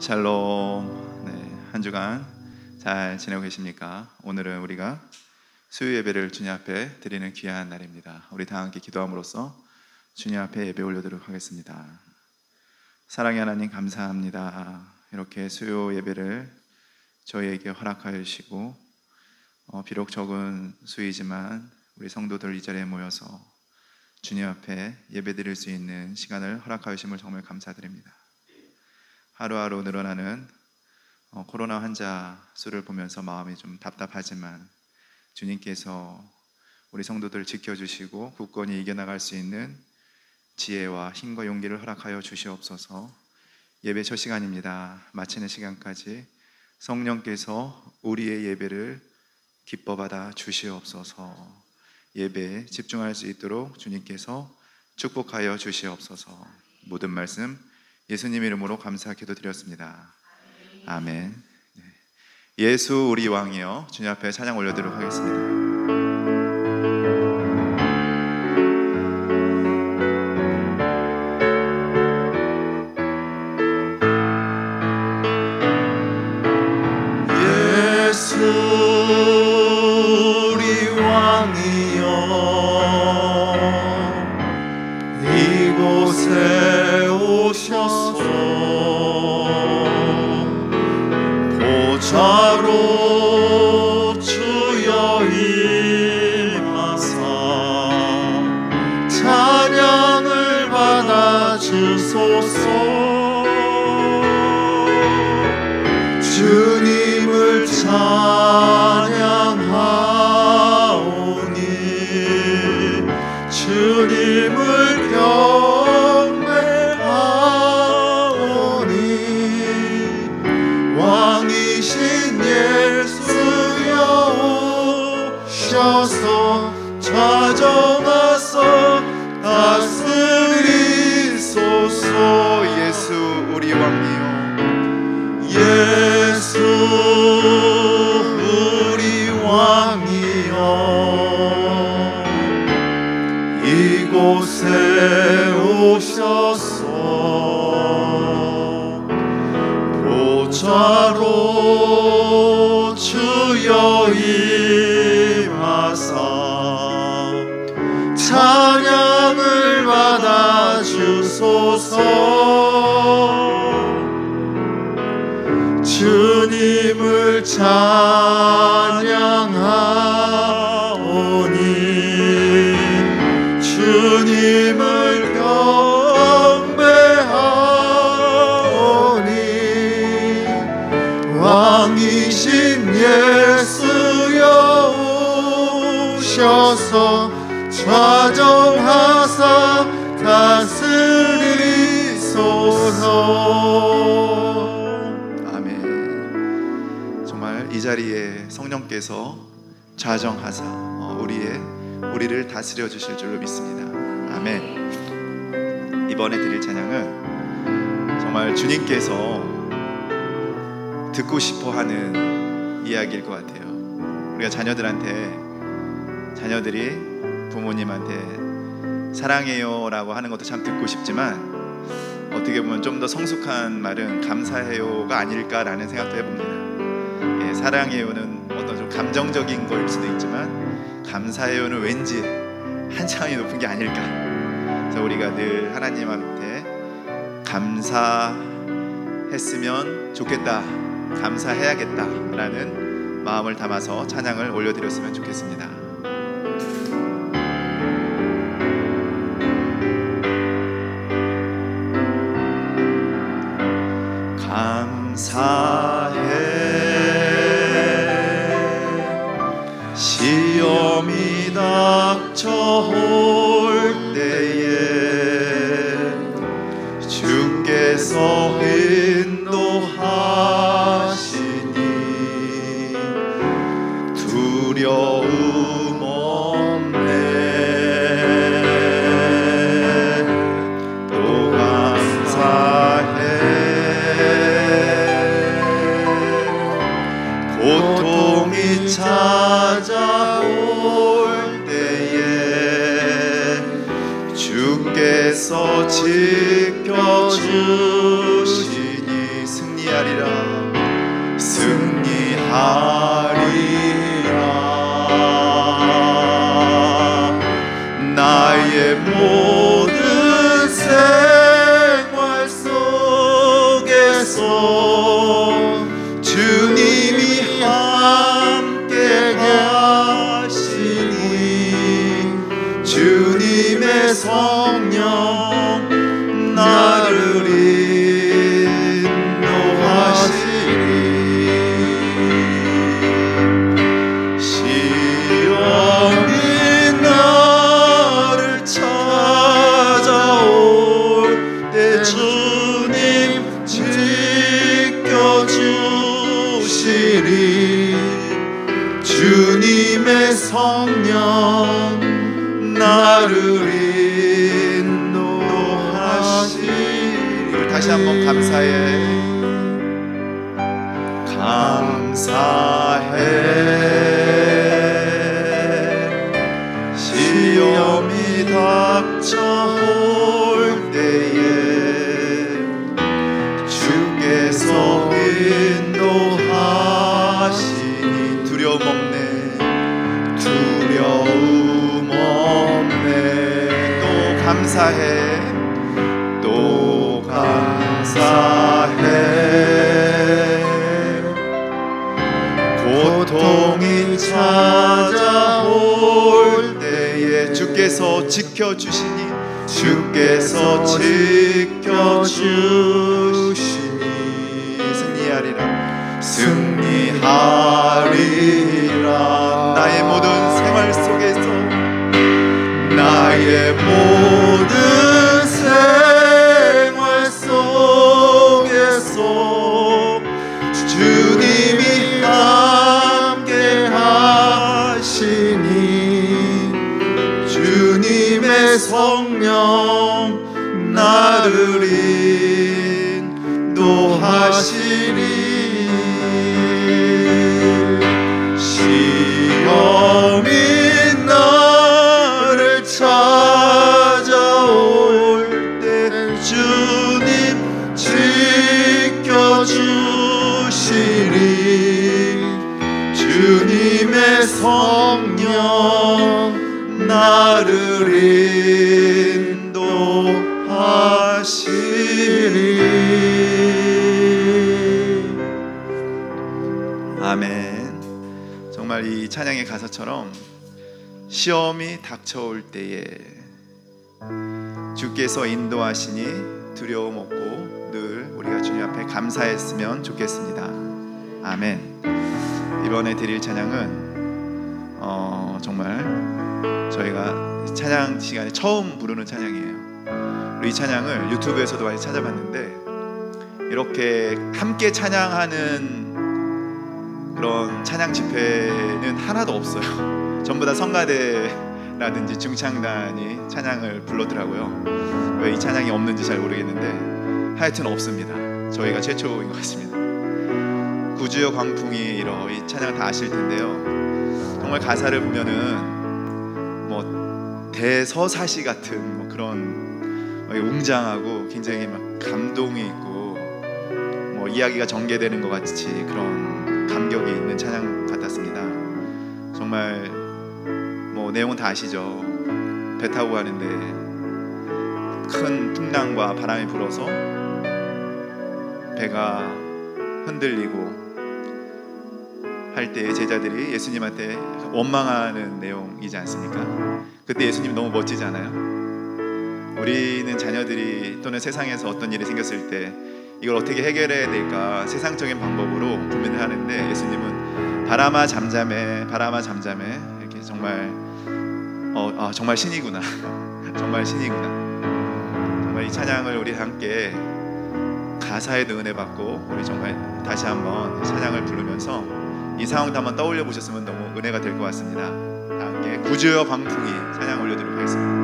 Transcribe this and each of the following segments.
샬롬. 한 주간 잘 지내고 계십니까? 오늘은 우리가 수요 예배를 주님 앞에 드리는 귀한 날입니다. 우리 다 함께 기도함으로써 주님 앞에 예배 올려드리도록 하겠습니다. 사랑의 하나님, 감사합니다. 이렇게 수요 예배를 저희에게 허락하여 주시고 비록 적은 수이지만 우리 성도들 이 자리에 모여서 주님 앞에 예배 드릴 수 있는 시간을 허락하여 주심을 정말 감사드립니다. 하루하루 늘어나는 코로나 환자 수를 보면서 마음이 좀 답답하지만 주님께서 우리 성도들을 지켜주시고 굳건히 이겨나갈 수 있는 지혜와 힘과 용기를 허락하여 주시옵소서. 예배 첫 시간입니다. 마치는 시간까지 성령께서 우리의 예배를 기뻐받아 주시옵소서. 예배에 집중할 수 있도록 주님께서 축복하여 주시옵소서. 모든 말씀 예수님 이름으로 감사 기도드렸습니다. 아멘. 예수 우리 왕이여, 주님 앞에 찬양 올려드리도록 하겠습니다. 보좌로 주여 임하사 찬양을 받아 주소서. 주님을 찬양하오니 주님을 경배하오니 왕이신 예수여 오셔서 좌정하사 다스리소서. 예수 우리 왕이여, 예수 우리 왕이여 이곳에 오셔서 보좌로 주여 임하사 찬양을 받아 주소서. 주님을 찬양하오니 주님을 경배하오니 왕이신 예수여 오셔서 좌정하사 다스리소서. 이 자리에 성령께서 좌정하사 우리를 다스려 주실 줄로 믿습니다. 아멘. 이번에 드릴 찬양은 정말 주님께서 듣고 싶어하는 이야기일 것 같아요. 우리가 자녀들이 부모님한테 사랑해요 라고 하는 것도 참 듣고 싶지만 어떻게 보면 좀 더 성숙한 말은 감사해요가 아닐까라는 생각도 해봅니다. 사랑해요는 어떤 좀 감정적인 거일 수도 있지만 감사해요는 왠지 한창이 높은 게 아닐까. 그래서 우리가 늘 하나님한테 감사했으면 좋겠다, 감사해야겠다라는 마음을 담아서 찬양을 올려드렸으면 좋겠습니다. 감사해 시험이 닥쳐올 때에 주께서 인도하시니 두려움 없네. 또 감사해 고통이 찾아올 때에 주께서 지켜주시니 승리하리 승리하리라. 승리하리라. 나의 모든 생활 속에서 주님이 함께 가시니 주님의 성령 나를 인도하시니 시험이 나를 찾아올 때 주님 지켜주시리 주님의 성령 나를 인도하시리. 다시 한번 감사해. 감사해. 시험이 닥쳐올 때에 주께서 인도하시니 두려움 없네. 두려움 없네. 또 감사해. 또 감사해. 고통이 찾아올 때에 주께서 지켜주시니 주께서 지켜주시니 승리하리라. 승리하리라. 나의 모든 생활 속에서 나의 모든 생활 속에서 주님이 함께 하시니 주님의 성령 나를 인도하시니 시험이 나를 찾아올 때 주님 지켜주시리 주님의 성령 나를 인도하시리. 아멘. 정말 이 찬양의 가사처럼 시험이 닥쳐올 때에 주께서 인도하시니 두려움 없고 늘 우리가 주님 앞에 감사했으면 좋겠습니다. 아멘. 이번에 드릴 찬양은 정말 저희가 찬양 시간에 처음 부르는 찬양이에요. 우리 이 찬양을 유튜브에서도 많이 찾아봤는데 이렇게 함께 찬양하는 그런 찬양 집회는 하나도 없어요. 전부 다 성가대라든지 중창단이 찬양을 불렀더라고요. 왜 이 찬양이 없는지 잘 모르겠는데 하여튼 없습니다. 저희가 최초인 것 같습니다. 구주여 광풍이 일어, 이 찬양을 다 아실 텐데요. 정말 가사를 보면은 뭐 대서사시 같은 뭐 그런 웅장하고 굉장히 막 감동이 있고 뭐 이야기가 전개되는 것 같이 그런 감격이 있는 찬양 같았습니다. 정말 뭐 내용은 다 아시죠? 배 타고 가는데 큰 풍랑과 바람이 불어서 배가 흔들리고 할 때 제자들이 예수님한테 원망하는 내용이지 않습니까? 그때 예수님 너무 멋지잖아요. 우리는 자녀들이 또는 세상에서 어떤 일이 생겼을 때 이걸 어떻게 해결해야 될까 세상적인 방법으로 고민을 하는데 예수님은 바람아 잠잠해, 바람아 잠잠해, 이렇게 정말 정말 신이구나. 정말 신이구나. 정말 이 찬양을 우리 함께 가사에도 은혜 받고 우리 정말 다시 한번 찬양을 부르면서 이 상황도 한번 떠올려 보셨으면 너무 은혜가 될 것 같습니다. 다 함께 구주여 광풍이 찬양 올려드리도록 하겠습니다.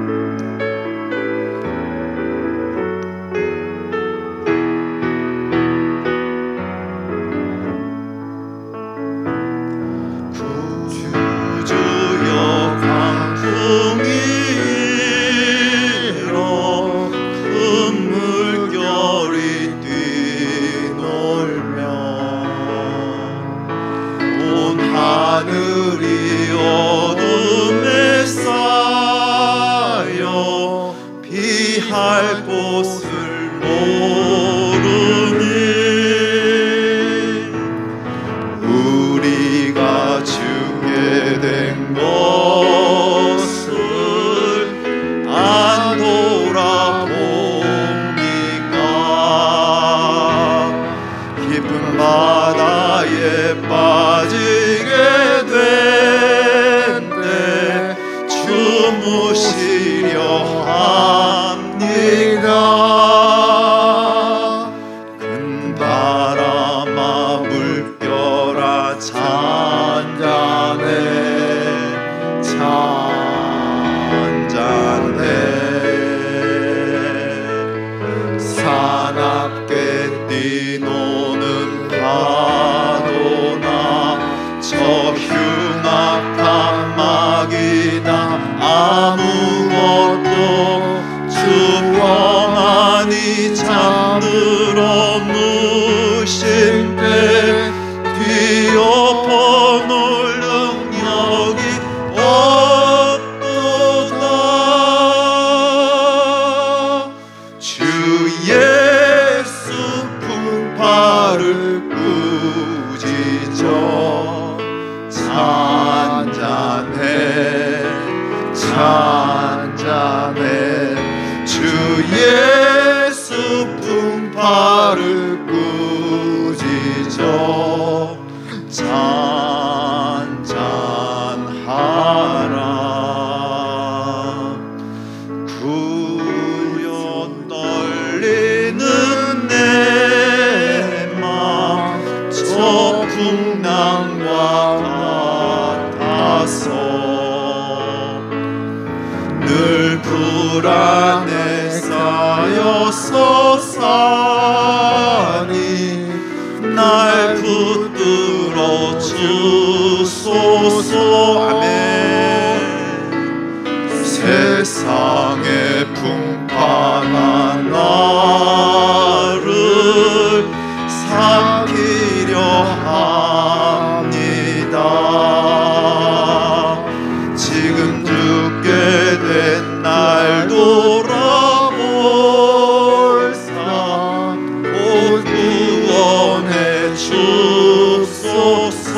큰 물결이 뛰놀며 사납게 뛰노는 파도나 저 흉악한 마귀나 아무것도 주 평안히 잠들어 누신 때 뒤엎어 놓을 능력이 없도다. 주 예수 풍파를 꾸짖어 잔잔해 잔잔해. 주 예수 풍파를 꾸짖어 잔잔하라. 구연 떨리는 내 맘 저 풍랑과 같아서 늘 불안에 쌓여서 사니 날 붙들어 주소서. 아멘. 세상의 풍파가 나를 삼키려 합니다. 지금 죽게 된 날 돌아볼사 곧 구원해 주소서.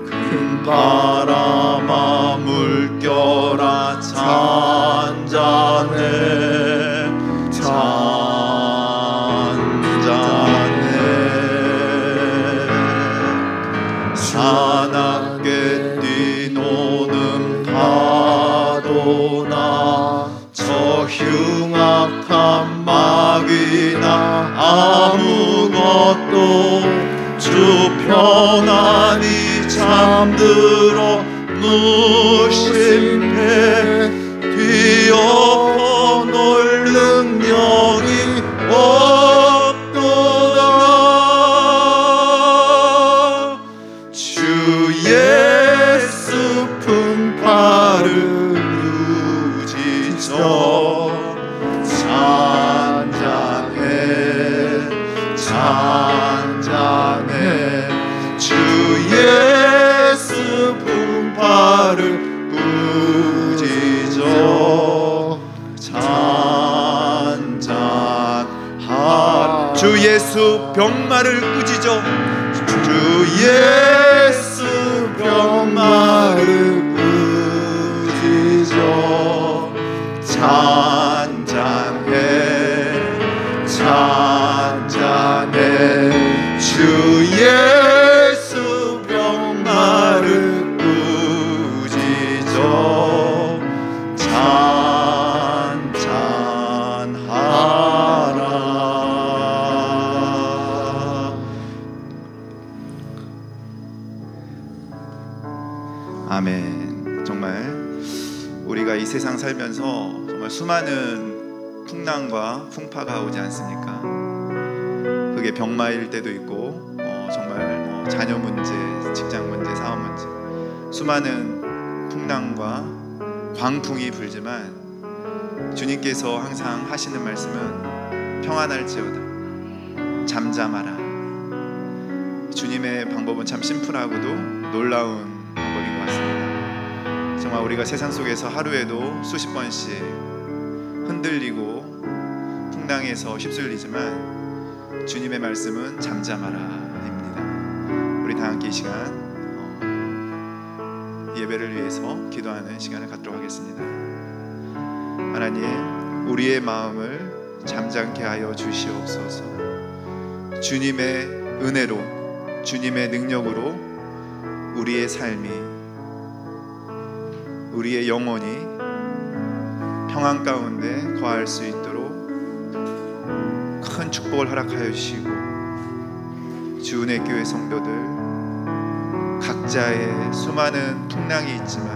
큰 바람아 물결아 잔잔해 잔잔해. 사납게 뛰노는 파도나 저 흉악한 마귀나 아무것도 주 편안히 잠들어 누신 배 뒤엎어 놓을 능력이 없도다. 주 예수 풍파를 꾸짖어 잔잔해 잔잔해. 주 예수 풍파를 꾸짖어 잔잔하라. 주 예수 병마를 꾸짖어 주 예수 병마를 꾸짖어 잔잔해 잔잔해. 주 예수 병마를 꾸짖어 잔잔하라. 아멘. 정말 우리가 이 세상 살면서 정말 수많은 풍랑과 풍파가 오지 않습니까? 그게 병마일 때도 있고 정말 자녀 문제, 직장 문제, 사업 문제, 수많은 풍랑과 광풍이 불지만 주님께서 항상 하시는 말씀은 평안할지어다 잠잠하라. 주님의 방법은 참 심플하고도 놀라운 방법인 것 같습니다. 정말 우리가 세상 속에서 하루에도 수십 번씩 흔들리고 풍랑에서 휩쓸리지만 주님의 말씀은 잠잠하라입니다. 우리 다 함께 이 시간 예배를 위해서 기도하는 시간을 갖도록 하겠습니다. 하나님, 우리의 마음을 잠잠케 하여 주시옵소서. 주님의 은혜로, 주님의 능력으로 우리의 삶이, 우리의 영혼이 평안 가운데 거할 수 있도록 큰 축복을 허락하여 주시고, 주은혜교회 성도들 각자의 수많은 풍랑이 있지만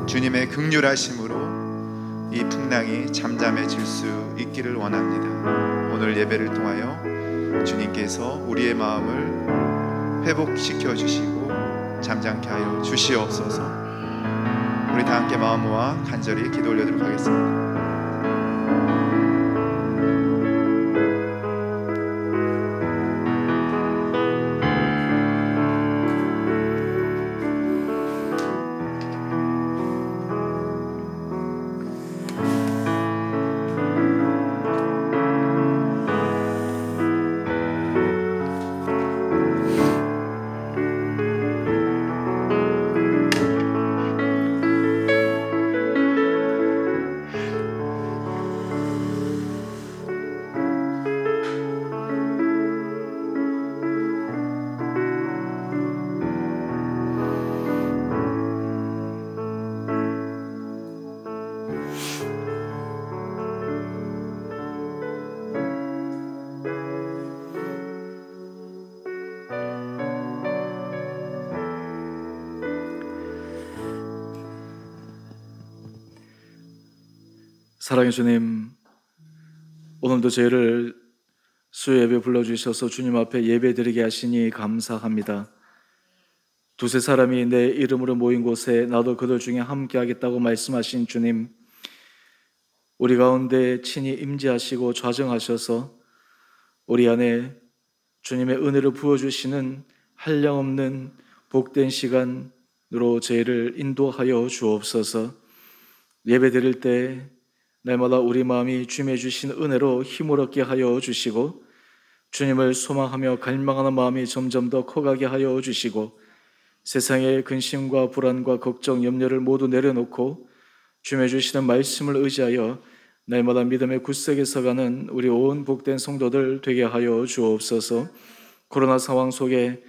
주님의 긍휼하심으로 이 풍랑이 잠잠해질 수 있기를 원합니다. 오늘 예배를 통하여 주님께서 우리의 마음을 회복시켜 주시고 잠잠케 하여 주시옵소서. 우리 다 함께 마음 모아 간절히 기도 올려드리도록 하겠습니다. 사랑의 주님, 오늘도 저희를 수요 예배 불러주셔서 주님 앞에 예배 드리게 하시니 감사합니다. 두세 사람이 내 이름으로 모인 곳에 나도 그들 중에 함께 하겠다고 말씀하신 주님, 우리 가운데 친히 임재하시고 좌정하셔서 우리 안에 주님의 은혜를 부어주시는 한량없는 복된 시간으로 저희를 인도하여 주옵소서. 예배 드릴 때 날마다 우리 마음이 주님의 주신 은혜로 힘을 얻게 하여 주시고 주님을 소망하며 갈망하는 마음이 점점 더 커가게 하여 주시고 세상의 근심과 불안과 걱정, 염려를 모두 내려놓고 주님의 주시는 말씀을 의지하여 날마다 믿음의 굳세게 서가는 우리 온 복된 성도들 되게 하여 주옵소서. 코로나 상황 속에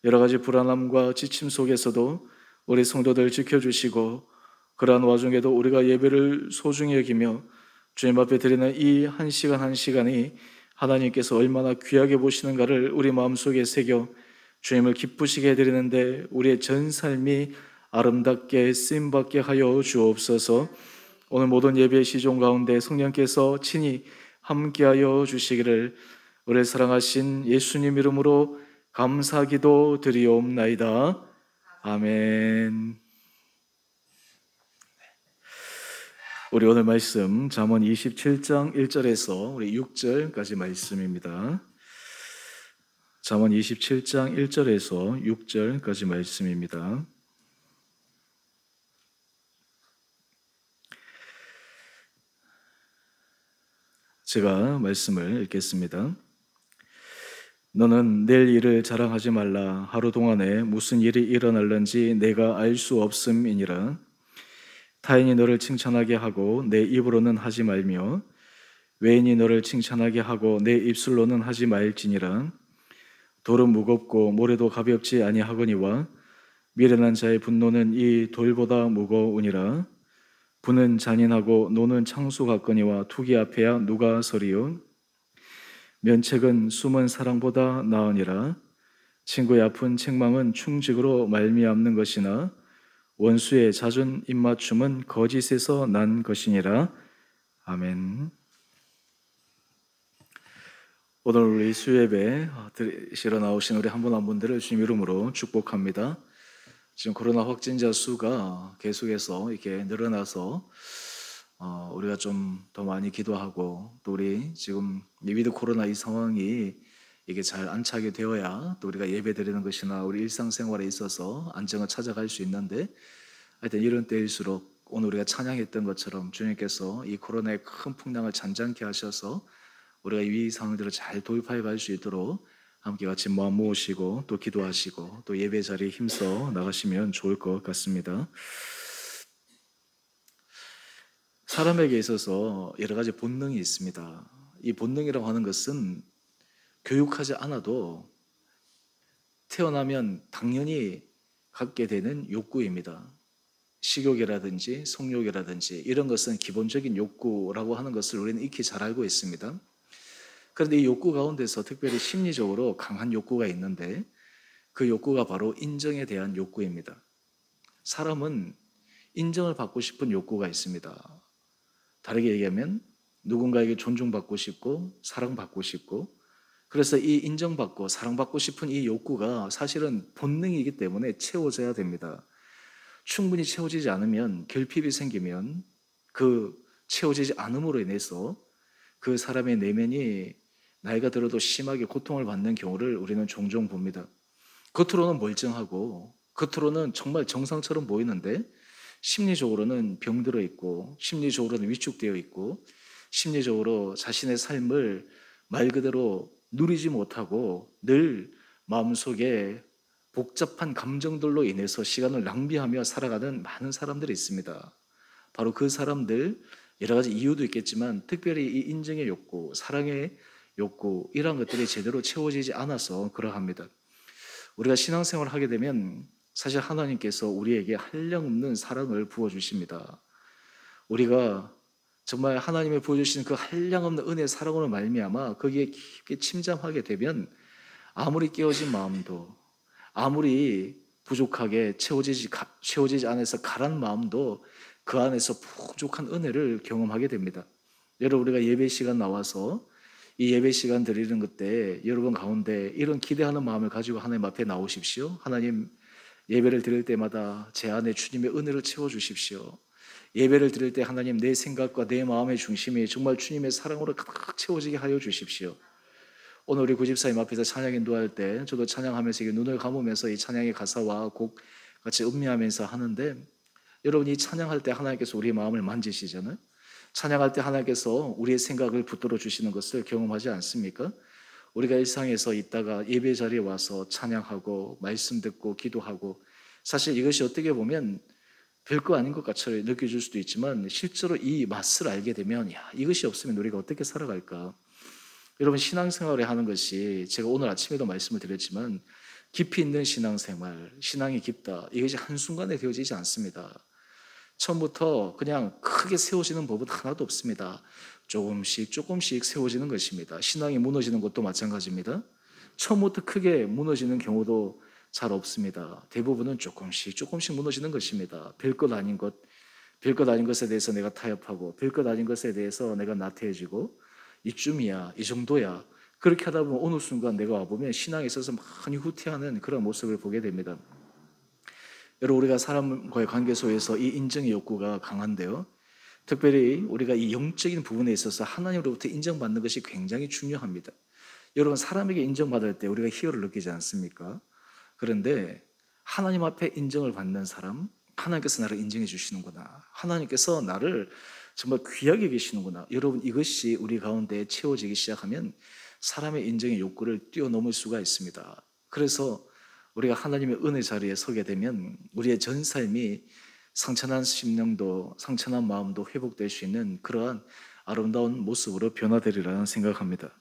여러 가지 불안함과 지침 속에서도 우리 성도들 지켜주시고 그러한 와중에도 우리가 예배를 소중히 여기며 주님 앞에 드리는 이 한 시간 한 시간이 하나님께서 얼마나 귀하게 보시는가를 우리 마음속에 새겨 주님을 기쁘시게 해드리는데 우리의 전 삶이 아름답게 쓰임받게 하여 주옵소서. 오늘 모든 예배 시종 가운데 성령께서 친히 함께하여 주시기를 우리를 사랑하신 예수님 이름으로 감사기도 드리옵나이다. 아멘. 우리 오늘 말씀 잠언 27장 1절에서 우리 6절까지 말씀입니다. 잠언 27장 1절에서 6절까지 말씀입니다. 제가 말씀을 읽겠습니다. 너는 내일 일을 자랑하지 말라. 하루 동안에 무슨 일이 일어날는지 내가 알 수 없음이니라. 타인이 너를 칭찬하게 하고 내 입으로는 하지 말며 외인이 너를 칭찬하게 하고 내 입술로는 하지 말지니라. 돌은 무겁고 모래도 가볍지 아니하거니와 미련한 자의 분노는 이 돌보다 무거우니라. 부는 잔인하고 노는 창수 같거니와 투기 앞에야 누가 서리요. 면책은 숨은 사랑보다 나으니라. 친구의 아픈 책망은 충직으로 말미암는 것이나 원수의 잦은 입맞춤은 거짓에서 난 것이니라. 아멘. 오늘 우리 수요예배 드리러 나오신 우리 한 분 한 분들을 주님 이름으로 축복합니다. 지금 코로나 확진자 수가 계속해서 이렇게 늘어나서 우리가 좀 더 많이 기도하고 또 우리 지금 위드 코로나 이 상황이 이게 잘 안착이 되어야 또 우리가 예배 드리는 것이나 우리 일상생활에 있어서 안정을 찾아갈 수 있는데 하여튼 이런 때일수록 오늘 우리가 찬양했던 것처럼 주님께서 이 코로나의 큰 풍랑을 잔잔케 하셔서 우리가 이 상황들을 잘 돌파해 갈 수 있도록 함께 같이 마음 모으시고 또 기도하시고 또 예배 자리에 힘써 나가시면 좋을 것 같습니다. 사람에게 있어서 여러 가지 본능이 있습니다. 이 본능이라고 하는 것은 교육하지 않아도 태어나면 당연히 갖게 되는 욕구입니다. 식욕이라든지 성욕이라든지 이런 것은 기본적인 욕구라고 하는 것을 우리는 익히 잘 알고 있습니다. 그런데 이 욕구 가운데서 특별히 심리적으로 강한 욕구가 있는데 그 욕구가 바로 인정에 대한 욕구입니다. 사람은 인정을 받고 싶은 욕구가 있습니다. 다르게 얘기하면 누군가에게 존중받고 싶고 사랑받고 싶고, 그래서 이 인정받고 사랑받고 싶은 이 욕구가 사실은 본능이기 때문에 채워져야 됩니다. 충분히 채워지지 않으면, 결핍이 생기면 그 채워지지 않음으로 인해서 그 사람의 내면이 나이가 들어도 심하게 고통을 받는 경우를 우리는 종종 봅니다. 겉으로는 멀쩡하고 겉으로는 정말 정상처럼 보이는데 심리적으로는 병들어 있고, 심리적으로는 위축되어 있고, 심리적으로 자신의 삶을 말 그대로 누리지 못하고 늘 마음속에 복잡한 감정들로 인해서 시간을 낭비하며 살아가는 많은 사람들이 있습니다. 바로 그 사람들, 여러 가지 이유도 있겠지만 특별히 이 인정의 욕구, 사랑의 욕구, 이러한 것들이 제대로 채워지지 않아서 그러합니다. 우리가 신앙생활을 하게 되면 사실 하나님께서 우리에게 한량없는 사랑을 부어주십니다. 우리가 정말 하나님의 부어주시는 그 한량없는 은혜의 사랑으로 말미암아 거기에 깊게 침잠하게 되면 아무리 깨어진 마음도, 아무리 부족하게 채워지지 않아서 가란 마음도 그 안에서 부족한 은혜를 경험하게 됩니다. 여러분, 우리가 예배 시간 나와서 이 예배 시간 드리는 그때 여러분 가운데 이런 기대하는 마음을 가지고 하나님 앞에 나오십시오. 하나님, 예배를 드릴 때마다 제 안에 주님의 은혜를 채워주십시오. 예배를 드릴 때 하나님, 내 생각과 내 마음의 중심이 정말 주님의 사랑으로 가득 채워지게 하여 주십시오. 오늘 우리 구집사님 앞에서 찬양 인도할 때 저도 찬양하면서 눈을 감으면서 이 찬양의 가사와 곡 같이 음미하면서 하는데, 여러분, 이 찬양할 때 하나님께서 우리의 마음을 만지시잖아요. 찬양할 때 하나님께서 우리의 생각을 붙들어 주시는 것을 경험하지 않습니까? 우리가 일상에서 있다가 예배 자리에 와서 찬양하고 말씀 듣고 기도하고, 사실 이것이 어떻게 보면 별거 아닌 것 같이 느껴질 수도 있지만 실제로 이 맛을 알게 되면, 야, 이것이 없으면 우리가 어떻게 살아갈까? 여러분, 신앙생활을 하는 것이, 제가 오늘 아침에도 말씀을 드렸지만 깊이 있는 신앙생활, 신앙이 깊다, 이것이 한순간에 되어지지 않습니다. 처음부터 그냥 크게 세워지는 법은 하나도 없습니다. 조금씩 조금씩 세워지는 것입니다. 신앙이 무너지는 것도 마찬가지입니다. 처음부터 크게 무너지는 경우도 잘 없습니다. 대부분은 조금씩 조금씩 무너지는 것입니다. 별것 아닌 것, 별것 아닌 것에 대해서 내가 타협하고, 별것 아닌 것에 대해서 내가 나태해지고, 이쯤이야, 이 정도야, 그렇게 하다 보면 어느 순간 내가 와보면 신앙에 있어서 많이 후퇴하는 그런 모습을 보게 됩니다. 여러분, 우리가 사람과의 관계 속에서 이 인정의 욕구가 강한데요, 특별히 우리가 이 영적인 부분에 있어서 하나님으로부터 인정받는 것이 굉장히 중요합니다. 여러분, 사람에게 인정받을 때 우리가 희열을 느끼지 않습니까? 그런데 하나님 앞에 인정을 받는 사람, 하나님께서 나를 인정해 주시는구나, 하나님께서 나를 정말 귀하게 계시는구나, 여러분, 이것이 우리 가운데 채워지기 시작하면 사람의 인정의 욕구를 뛰어넘을 수가 있습니다. 그래서 우리가 하나님의 은혜 자리에 서게 되면 우리의 전 삶이 상처난 심령도, 상처난 마음도 회복될 수 있는 그러한 아름다운 모습으로 변화되리라는 생각합니다.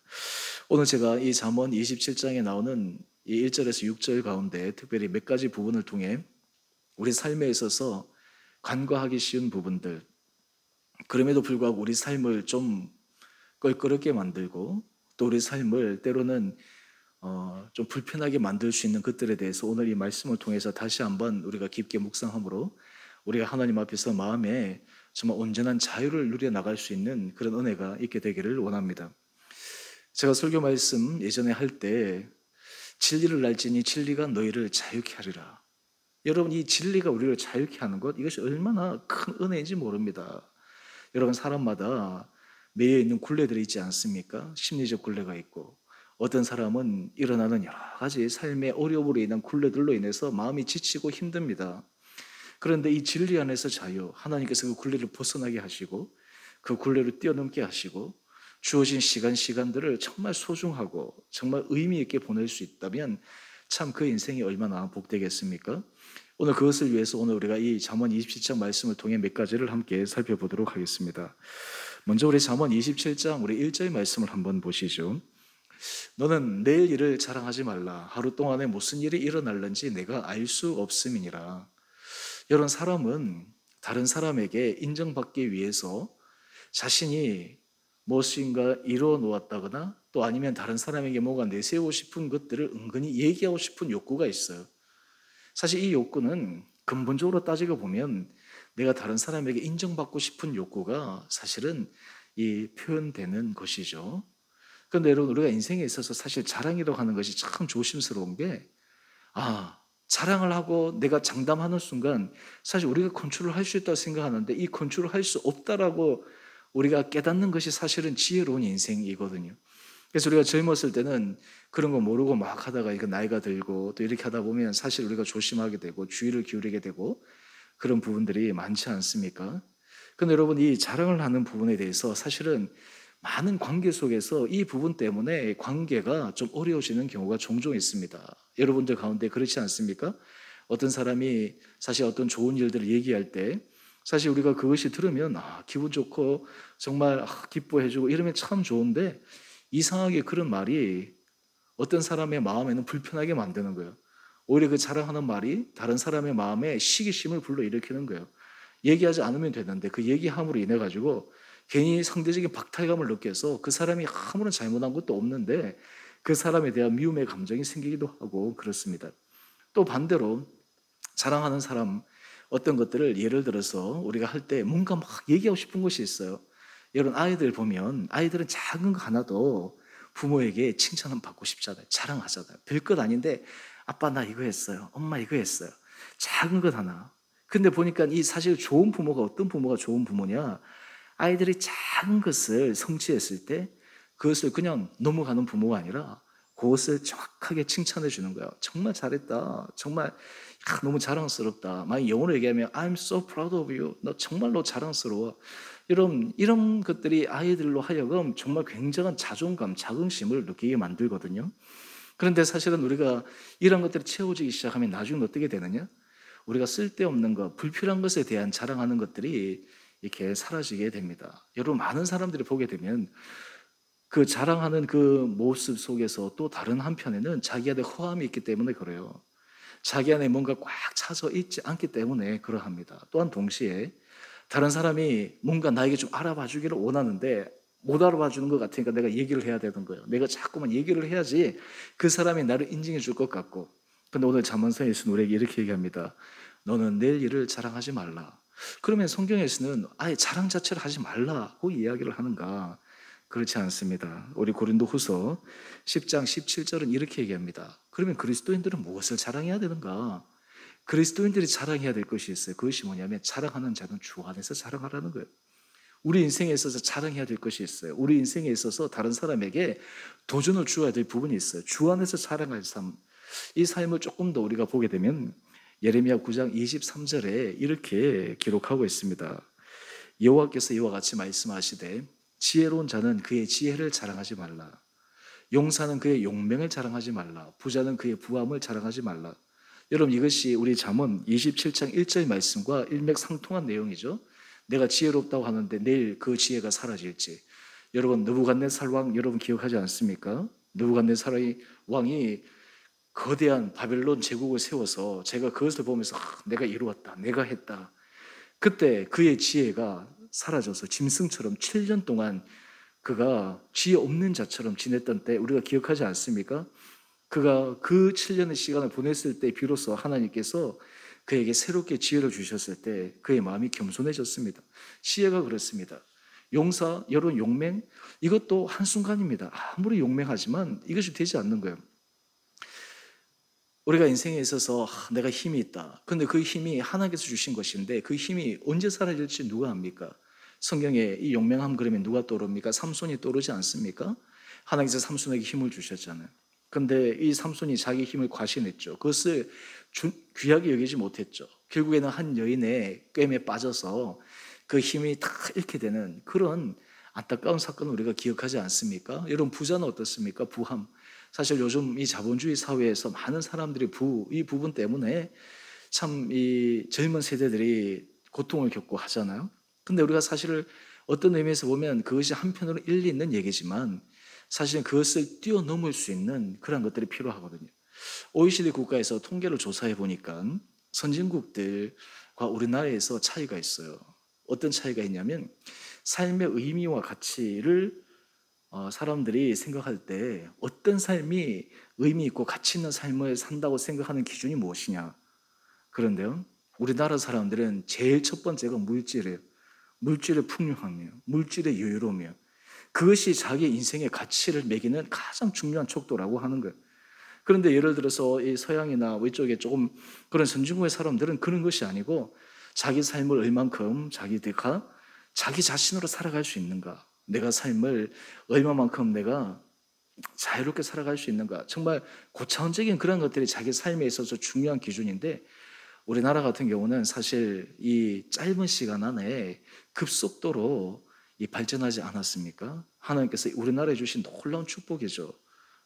오늘 제가 이 잠언 27장에 나오는 이 1절에서 6절 가운데 특별히 몇 가지 부분을 통해 우리 삶에 있어서 간과하기 쉬운 부분들, 그럼에도 불구하고 우리 삶을 좀 껄끄럽게 만들고 또 우리 삶을 때로는 좀 불편하게 만들 수 있는 것들에 대해서 오늘 이 말씀을 통해서 다시 한번 우리가 깊게 묵상함으로 우리가 하나님 앞에서 마음에 정말 온전한 자유를 누려나갈 수 있는 그런 은혜가 있게 되기를 원합니다. 제가 설교 말씀 예전에 할 때 진리를 알지니 진리가 너희를 자유케 하리라. 여러분, 이 진리가 우리를 자유케 하는 것, 이것이 얼마나 큰 은혜인지 모릅니다. 여러분, 사람마다 매여 있는 굴레들이 있지 않습니까? 심리적 굴레가 있고, 어떤 사람은 일어나는 여러 가지 삶의 어려움으로 인한 굴레들로 인해서 마음이 지치고 힘듭니다. 그런데 이 진리 안에서 자유, 하나님께서 그 굴레를 벗어나게 하시고 그 굴레를 뛰어넘게 하시고 주어진 시간들을 정말 소중하고 정말 의미 있게 보낼 수 있다면 참 그 인생이 얼마나 복되겠습니까? 오늘 그것을 위해서 오늘 우리가 이 잠언 27장 말씀을 통해 몇 가지를 함께 살펴보도록 하겠습니다. 먼저 우리 잠언 27장 우리 1절 말씀을 한번 보시죠. 너는 내일 일을 자랑하지 말라. 하루 동안에 무슨 일이 일어날는지 내가 알 수 없음이니라. 여러분, 사람은 다른 사람에게 인정받기 위해서 자신이 무엇인가 이루어 놓았다거나 또 아니면 다른 사람에게 뭔가 내세우고 싶은 것들을 은근히 얘기하고 싶은 욕구가 있어요. 사실 이 욕구는 근본적으로 따지고 보면 내가 다른 사람에게 인정받고 싶은 욕구가 사실은 이 표현되는 것이죠. 그런데 여러분, 우리가 인생에 있어서 사실 자랑이라고 하는 것이 참 조심스러운 게, 자랑을 하고 내가 장담하는 순간 사실 우리가 컨트롤 할 수 있다고 생각하는데 이 컨트롤 할 수 없다라고 우리가 깨닫는 것이 사실은 지혜로운 인생이거든요. 그래서 우리가 젊었을 때는 그런 거 모르고 막 하다가 이거 나이가 들고 또 이렇게 하다 보면 사실 우리가 조심하게 되고 주의를 기울이게 되고 그런 부분들이 많지 않습니까? 근데 여러분, 이 자랑을 하는 부분에 대해서 사실은 많은 관계 속에서 이 부분 때문에 관계가 좀 어려워지는 경우가 종종 있습니다. 여러분들 가운데 그렇지 않습니까? 어떤 사람이 사실 어떤 좋은 일들을 얘기할 때 사실 우리가 그것이 들으면 기분 좋고 정말 기뻐해주고 이러면 참 좋은데, 이상하게 그런 말이 어떤 사람의 마음에는 불편하게 만드는 거예요. 오히려 그 자랑하는 말이 다른 사람의 마음에 시기심을 불러일으키는 거예요. 얘기하지 않으면 되는데 그 얘기함으로 인해 가지고 괜히 상대적인 박탈감을 느껴서 그 사람이 아무런 잘못한 것도 없는데 그 사람에 대한 미움의 감정이 생기기도 하고 그렇습니다. 또 반대로 자랑하는 사람, 어떤 것들을 예를 들어서 우리가 할 때 뭔가 막 얘기하고 싶은 것이 있어요. 여러분, 아이들 보면 아이들은 작은 거 하나도 부모에게 칭찬을 받고 싶잖아요. 자랑하잖아요. 별것 아닌데 아빠 나 이거 했어요. 엄마 이거 했어요. 작은 것 하나. 근데 보니까 이 사실 좋은 부모가, 어떤 부모가 좋은 부모냐, 아이들이 작은 것을 성취했을 때 그것을 그냥 넘어가는 부모가 아니라 그것을 정확하게 칭찬해 주는 거예요. 정말 잘했다. 정말 너무 자랑스럽다. 만약 영어로 얘기하면 I'm so proud of you. 너 정말로 자랑스러워. 이런 것들이 아이들로 하여금 정말 굉장한 자존감, 자긍심을 느끼게 만들거든요. 그런데 사실은 우리가 이런 것들이 채워지기 시작하면 나중에 어떻게 되느냐? 우리가 쓸데없는 것, 불필요한 것에 대한 자랑하는 것들이 이렇게 사라지게 됩니다. 여러분, 많은 사람들이 보게 되면 그 자랑하는 그 모습 속에서 또 다른 한편에는 자기 안에 허함이 있기 때문에 그래요. 자기 안에 뭔가 꽉 차서 있지 않기 때문에 그러합니다. 또한 동시에 다른 사람이 뭔가 나에게 좀 알아봐 주기를 원하는데 못 알아봐 주는 것 같으니까 내가 얘기를 해야 되는 거예요. 내가 자꾸만 얘기를 해야지 그 사람이 나를 인정해 줄 것 같고. 근데 오늘 잠언서에서는 우리에게 이렇게 얘기합니다. 너는 내 일을 자랑하지 말라. 그러면 성경에서는 아예 자랑 자체를 하지 말라고 이야기를 하는가? 그렇지 않습니다. 우리 고린도후서 10장 17절은 이렇게 얘기합니다. 그러면 그리스도인들은 무엇을 자랑해야 되는가? 그리스도인들이 자랑해야 될 것이 있어요. 그것이 뭐냐면 자랑하는 자는 주 안에서 자랑하라는 거예요. 우리 인생에 있어서 자랑해야 될 것이 있어요. 우리 인생에 있어서 다른 사람에게 도전을 주어야 될 부분이 있어요. 주 안에서 자랑할 삶. 이 삶을 조금 더 우리가 보게 되면 예레미야 9장 23절에 이렇게 기록하고 있습니다. 여호와께서 이와 같이 말씀하시되 지혜로운 자는 그의 지혜를 자랑하지 말라. 용사는 그의 용맹을 자랑하지 말라. 부자는 그의 부함을 자랑하지 말라. 여러분, 이것이 우리 잠언 27장 1절 말씀과 일맥상통한 내용이죠. 내가 지혜롭다고 하는데 내일 그 지혜가 사라질지. 여러분, 느부갓네살 왕 여러분 기억하지 않습니까? 느부갓네살 왕이 거대한 바벨론 제국을 세워서 제가 그것을 보면서 내가 이루었다, 내가 했다. 그때 그의 지혜가 사라져서 짐승처럼 7년 동안 그가 지혜 없는 자처럼 지냈던 때 우리가 기억하지 않습니까? 그가 그 7년의 시간을 보냈을 때 비로소 하나님께서 그에게 새롭게 지혜를 주셨을 때 그의 마음이 겸손해졌습니다. 지혜가 그렇습니다. 용사, 여러분, 용맹, 이것도 한순간입니다. 아무리 용맹하지만 이것이 되지 않는 거예요. 우리가 인생에 있어서 내가 힘이 있다. 근데 그 힘이 하나님께서 주신 것인데 그 힘이 언제 사라질지 누가 압니까? 성경에 이 용맹함 그러면 누가 떠오릅니까? 삼손이 떠오르지 않습니까? 하나님께서 삼손에게 힘을 주셨잖아요. 근데 이 삼손이 자기 힘을 과신했죠. 그것을 귀하게 여기지 못했죠. 결국에는 한 여인의 꿰매에 빠져서 그 힘이 다 잃게 되는 그런 안타까운 사건을 우리가 기억하지 않습니까? 여러분, 부자는 어떻습니까? 부함. 사실 요즘 이 자본주의 사회에서 많은 사람들이 이 부분 때문에 참 이 젊은 세대들이 고통을 겪고 하잖아요. 근데 우리가 사실 어떤 의미에서 보면 그것이 한편으로 일리 있는 얘기지만 사실은 그것을 뛰어넘을 수 있는 그런 것들이 필요하거든요. OECD 국가에서 통계를 조사해 보니까 선진국들과 우리나라에서 차이가 있어요. 어떤 차이가 있냐면 삶의 의미와 가치를 사람들이 생각할 때 어떤 삶이 의미 있고 가치 있는 삶을 산다고 생각하는 기준이 무엇이냐? 그런데요, 우리나라 사람들은 제일 첫 번째가 물질이에요. 물질의 풍요함이에요. 물질의 여유로움이에요. 그것이 자기 인생의 가치를 매기는 가장 중요한 척도라고 하는 거예요. 그런데 예를 들어서 이 서양이나 이쪽에 조금 그런 선진국의 사람들은 그런 것이 아니고 자기 삶을 얼만큼 자기가 자기 자신으로 살아갈 수 있는가, 내가 삶을 얼마만큼 내가 자유롭게 살아갈 수 있는가, 정말 고차원적인 그런 것들이 자기 삶에 있어서 중요한 기준인데, 우리나라 같은 경우는 사실 이 짧은 시간 안에 급속도로 발전하지 않았습니까? 하나님께서 우리나라에 주신 놀라운 축복이죠.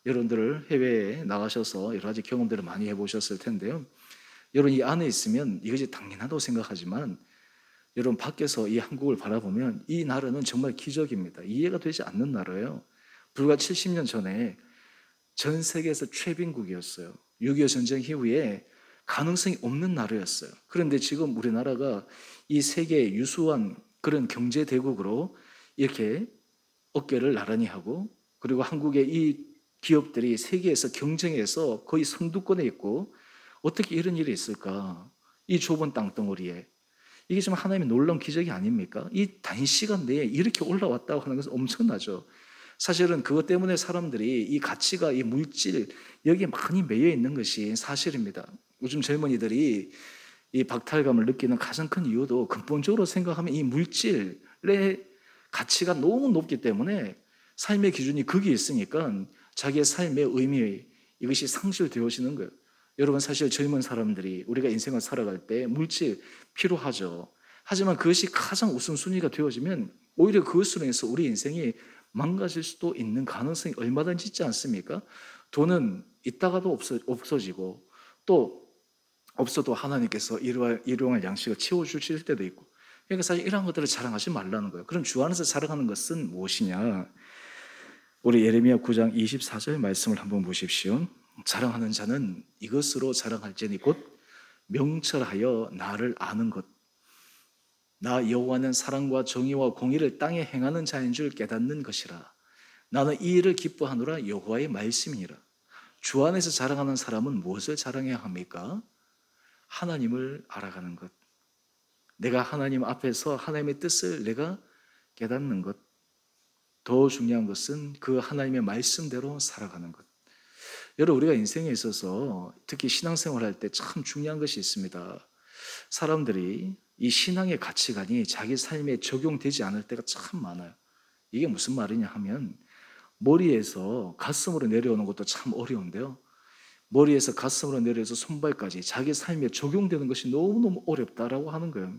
여러분들 해외에 나가셔서 여러 가지 경험들을 많이 해보셨을 텐데요. 여러분 이 안에 있으면 이것이 당연하다고 생각하지만, 여러분 밖에서 이 한국을 바라보면 이 나라는 정말 기적입니다. 이해가 되지 않는 나라예요. 불과 70년 전에 전 세계에서 최빈국이었어요. 6.25 전쟁 이후에 가능성이 없는 나라였어요. 그런데 지금 우리나라가 이 세계의 유수한 그런 경제 대국으로 이렇게 어깨를 나란히 하고, 그리고 한국의 이 기업들이 세계에서 경쟁해서 거의 선두권에 있고, 어떻게 이런 일이 있을까? 이 좁은 땅덩어리에. 이게 좀 하나님의 놀라운 기적이 아닙니까? 이 단시간 내에 이렇게 올라왔다고 하는 것은 엄청나죠. 사실은 그것 때문에 사람들이 이 가치가, 이 물질, 여기에 많이 매여 있는 것이 사실입니다. 요즘 젊은이들이 이 박탈감을 느끼는 가장 큰 이유도 근본적으로 생각하면 이 물질의 가치가 너무 높기 때문에 삶의 기준이 거기에 있으니까 자기의 삶의 의미, 이것이 상실되어지는 거예요. 여러분 사실 젊은 사람들이 우리가 인생을 살아갈 때 물질 필요하죠. 하지만 그것이 가장 우선순위가 되어지면 오히려 그것으로 인해서 우리 인생이 망가질 수도 있는 가능성이 얼마든지 있지 않습니까? 돈은 있다가도 없어지고, 또 없어도 하나님께서 일용할 양식을 채워주실 때도 있고, 그러니까 사실 이러한 것들을 자랑하지 말라는 거예요. 그럼 주 안에서 자랑하는 것은 무엇이냐? 우리 예레미야 9장 24절 말씀을 한번 보십시오. 자랑하는 자는 이것으로 자랑할지니 곧 명철하여 나를 아는 것, 나 여호와는 사랑과 정의와 공의를 땅에 행하는 자인 줄 깨닫는 것이라. 나는 이 일을 기뻐하노라. 여호와의 말씀이니라. 주 안에서 자랑하는 사람은 무엇을 자랑해야 합니까? 하나님을 알아가는 것, 내가 하나님 앞에서 하나님의 뜻을 내가 깨닫는 것, 더 중요한 것은 그 하나님의 말씀대로 살아가는 것. 여러분 우리가 인생에 있어서 특히 신앙생활할 때 참 중요한 것이 있습니다. 사람들이 이 신앙의 가치관이 자기 삶에 적용되지 않을 때가 참 많아요. 이게 무슨 말이냐 하면, 머리에서 가슴으로 내려오는 것도 참 어려운데요, 머리에서 가슴으로 내려서 손발까지 자기 삶에 적용되는 것이 너무너무 어렵다라고 하는 거예요.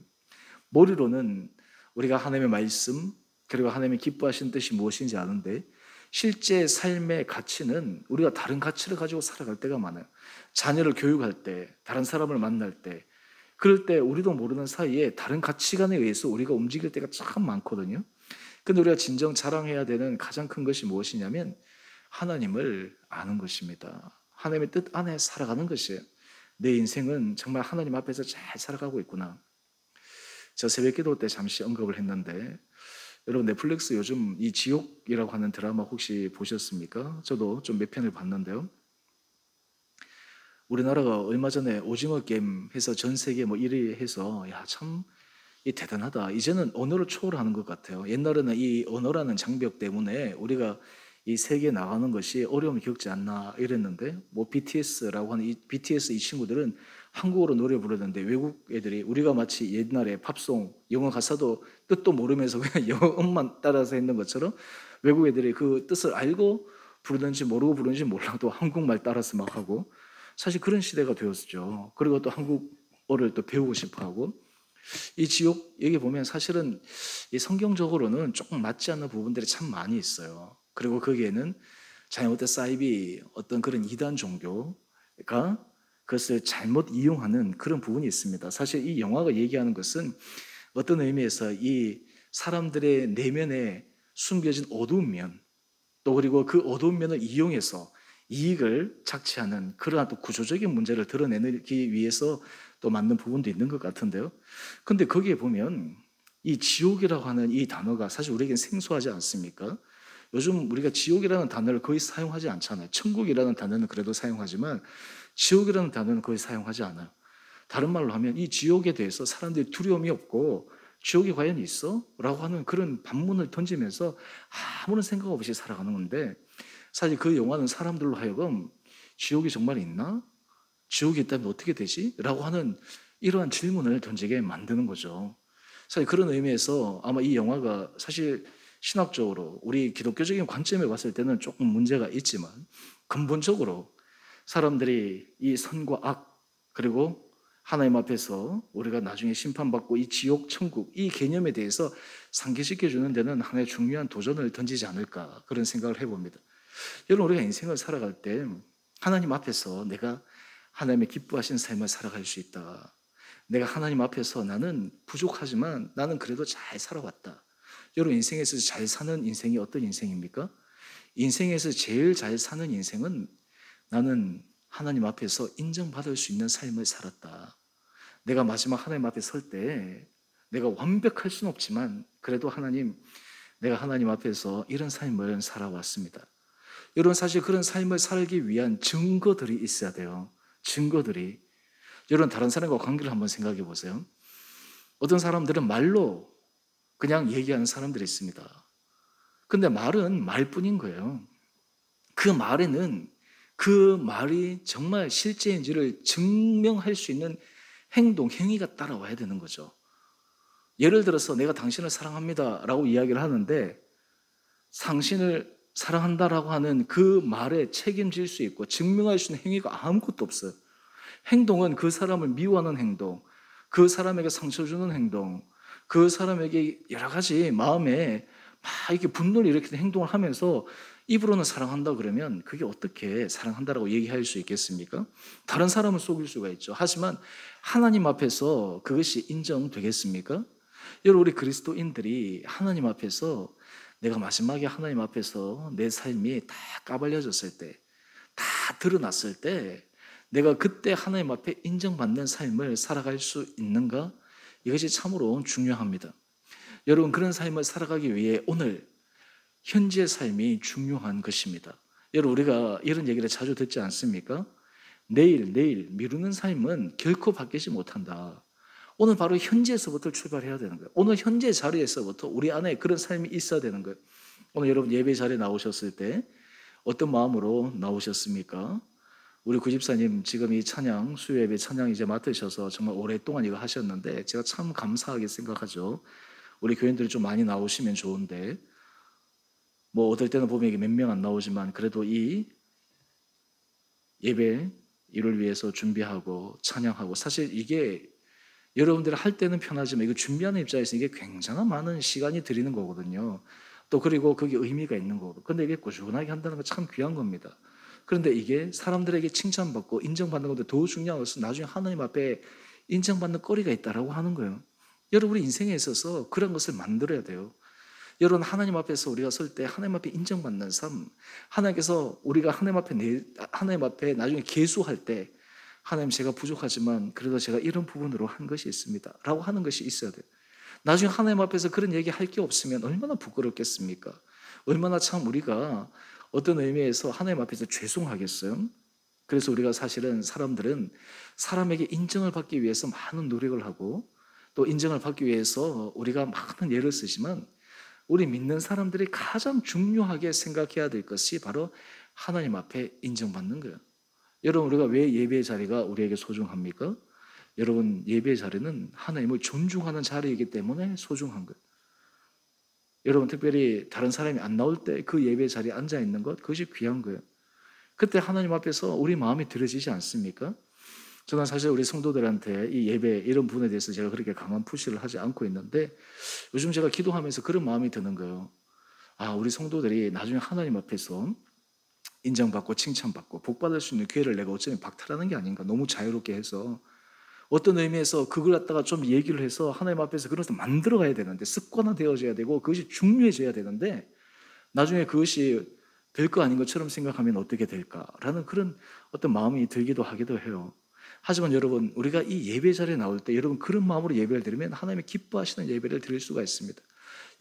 머리로는 우리가 하나님의 말씀, 그리고 하나님의 기뻐하시는 뜻이 무엇인지 아는데, 실제 삶의 가치는 우리가 다른 가치를 가지고 살아갈 때가 많아요. 자녀를 교육할 때, 다른 사람을 만날 때, 그럴 때 우리도 모르는 사이에 다른 가치관에 의해서 우리가 움직일 때가 참 많거든요. 근데 우리가 진정 자랑해야 되는 가장 큰 것이 무엇이냐면 하나님을 아는 것입니다. 하나님의 뜻 안에 살아가는 것이에요. 내 인생은 정말 하나님 앞에서 잘 살아가고 있구나. 저 새벽 기도 때 잠시 언급을 했는데, 여러분 넷플릭스 요즘 이 지옥이라고 하는 드라마 혹시 보셨습니까? 저도 좀 몇 편을 봤는데요. 우리나라가 얼마 전에 오징어 게임 해서 전 세계 1위 해서, 야, 참 대단하다. 이제는 언어를 초월하는 것 같아요. 옛날에는 이 언어라는 장벽 때문에 우리가 이 세계에 나가는 것이 어려움을 겪지 않나 이랬는데, BTS라고 하는 BTS 이 친구들은 한국어로 노래 부르는데, 외국 애들이 우리가 마치 옛날에 팝송 영어 가사도 뜻도 모르면서 그냥 영어 음만 따라서 했는 것처럼 외국 애들이 그 뜻을 알고 부르는지 모르고 부르는지 몰라도 한국말 따라서 막 하고, 사실 그런 시대가 되었죠. 그리고 또 한국어를 또 배우고 싶어하고, 이 지옥 여기 보면 사실은 이 성경적으로는 조금 맞지 않는 부분들이 참 많이 있어요. 그리고 거기에는 잘못된 사이비 어떤 그런 이단 종교가 그것을 잘못 이용하는 그런 부분이 있습니다. 사실 이 영화가 얘기하는 것은 어떤 의미에서 이 사람들의 내면에 숨겨진 어두운 면, 또 그리고 그 어두운 면을 이용해서 이익을 착취하는 그러한 또 구조적인 문제를 드러내기 위해서 또 만든 부분도 있는 것 같은데요. 근데 거기에 보면 이 지옥이라고 하는 이 단어가 사실 우리에겐 생소하지 않습니까? 요즘 우리가 지옥이라는 단어를 거의 사용하지 않잖아요. 천국이라는 단어는 그래도 사용하지만 지옥이라는 단어는 거의 사용하지 않아요. 다른 말로 하면 이 지옥에 대해서 사람들이 두려움이 없고 지옥이 과연 있어? 라고 하는 그런 반문을 던지면서 아무런 생각 없이 살아가는 건데, 사실 그 영화는 사람들로 하여금 지옥이 정말 있나? 지옥이 있다면 어떻게 되지? 라고 하는 이러한 질문을 던지게 만드는 거죠. 사실 그런 의미에서 아마 이 영화가 사실 신학적으로 우리 기독교적인 관점에 봤을 때는 조금 문제가 있지만, 근본적으로 사람들이 이 선과 악, 그리고 하나님 앞에서 우리가 나중에 심판받고 이 지옥, 천국, 이 개념에 대해서 상기시켜주는 데는 하나의 중요한 도전을 던지지 않을까, 그런 생각을 해봅니다. 여러분, 우리가 인생을 살아갈 때 하나님 앞에서 내가 하나님의 기뻐하신 삶을 살아갈 수 있다. 내가 하나님 앞에서 나는 부족하지만 나는 그래도 잘 살아왔다. 여러분, 인생에서 잘 사는 인생이 어떤 인생입니까? 인생에서 제일 잘 사는 인생은 나는 하나님 앞에서 인정받을 수 있는 삶을 살았다. 내가 마지막 하나님 앞에 설 때 내가 완벽할 수는 없지만 그래도 하나님, 내가 하나님 앞에서 이런 삶을 살아왔습니다. 여러분, 사실 그런 삶을 살기 위한 증거들이 있어야 돼요. 증거들이. 여러분, 다른 사람과 관계를 한번 생각해 보세요. 어떤 사람들은 말로 그냥 얘기하는 사람들이 있습니다. 근데 말은 말뿐인 거예요. 그 말에는 그 말이 정말 실제인지를 증명할 수 있는 행동, 행위가 따라와야 되는 거죠. 예를 들어서 내가 당신을 사랑합니다 라고 이야기를 하는데, 당신을 사랑한다라고 하는 그 말에 책임질 수 있고 증명할 수 있는 행위가 아무것도 없어요. 행동은 그 사람을 미워하는 행동, 그 사람에게 상처 주는 행동, 그 사람에게 여러 가지 마음에 막 이렇게 분노를 일으키는 행동을 하면서 입으로는 사랑한다 그러면 그게 어떻게 사랑한다라고 얘기할 수 있겠습니까? 다른 사람을 속일 수가 있죠. 하지만 하나님 앞에서 그것이 인정되겠습니까? 여러분, 우리 그리스도인들이 하나님 앞에서, 내가 마지막에 하나님 앞에서 내 삶이 다 까발려졌을 때, 다 드러났을 때 내가 그때 하나님 앞에 인정받는 삶을 살아갈 수 있는가? 이것이 참으로 중요합니다. 여러분, 그런 삶을 살아가기 위해 오늘 현재의 삶이 중요한 것입니다. 여러분, 우리가 이런 얘기를 자주 듣지 않습니까? 내일 미루는 삶은 결코 바뀌지 못한다. 오늘 바로 현재에서부터 출발해야 되는 거예요. 오늘 현재 자리에서부터 우리 안에 그런 삶이 있어야 되는 거예요. 오늘 여러분 예배 자리에 나오셨을 때 어떤 마음으로 나오셨습니까? 우리 구집사님 지금 이 찬양, 수요 예배 찬양 이제 맡으셔서 정말 오랫동안 이거 하셨는데 제가 참 감사하게 생각하죠. 우리 교인들이 좀 많이 나오시면 좋은데, 뭐 어떨 때는 보면 이게 몇 명 안 나오지만 그래도 이 예배 이를 위해서 준비하고 찬양하고, 사실 이게 여러분들이 할 때는 편하지만 이거 준비하는 입장에서 이게 굉장한 많은 시간이 들이는 거거든요. 또 그리고 그게 의미가 있는 거고. 근데 이게 꾸준하게 한다는 건 참 귀한 겁니다. 그런데 이게 사람들에게 칭찬받고 인정받는 것도 더 중요한 것은 나중에 하나님 앞에 인정받는 거리가 있다라고 하는 거예요. 여러분, 우리 인생에 있어서 그런 것을 만들어야 돼요. 여러분, 하나님 앞에서 우리가 설 때 하나님 앞에 인정받는 삶, 하나님께서 우리가 하나님 앞에 나중에 계수할 때, 하나님, 제가 부족하지만 그래도 제가 이런 부분으로 한 것이 있습니다 라고 하는 것이 있어야 돼요. 나중에 하나님 앞에서 그런 얘기 할 게 없으면 얼마나 부끄럽겠습니까? 얼마나 참 우리가 어떤 의미에서 하나님 앞에서 죄송하겠어요? 그래서 우리가 사실은 사람들은 사람에게 인정을 받기 위해서 많은 노력을 하고 또 인정을 받기 위해서 우리가 많은 예를 쓰지만, 우리 믿는 사람들이 가장 중요하게 생각해야 될 것이 바로 하나님 앞에 인정받는 거예요. 여러분, 우리가 왜 예배의 자리가 우리에게 소중합니까? 여러분, 예배의 자리는 하나님을 존중하는 자리이기 때문에 소중한 거예요. 여러분, 특별히 다른 사람이 안 나올 때 그 예배의 자리에 앉아 있는 것, 그것이 귀한 거예요. 그때 하나님 앞에서 우리 마음이 들어지지 않습니까? 저는 사실 우리 성도들한테 이 예배 이런 부분에 대해서 제가 그렇게 강한 푸시를 하지 않고 있는데, 요즘 제가 기도하면서 그런 마음이 드는 거예요. 아, 우리 성도들이 나중에 하나님 앞에서 인정받고 칭찬받고 복받을 수 있는 기회를 내가 어쩌면 박탈하는 게 아닌가, 너무 자유롭게 해서. 어떤 의미에서 그걸 갖다가 좀 얘기를 해서 하나님 앞에서 그런 것을 만들어 가야 되는데, 습관화되어져야 되고 그것이 중요해져야 되는데, 나중에 그것이 될 거 아닌 것처럼 생각하면 어떻게 될까라는 그런 어떤 마음이 들기도 하기도 해요. 하지만 여러분, 우리가 이 예배 자리에 나올 때 여러분 그런 마음으로 예배를 드리면 하나님이 기뻐하시는 예배를 드릴 수가 있습니다.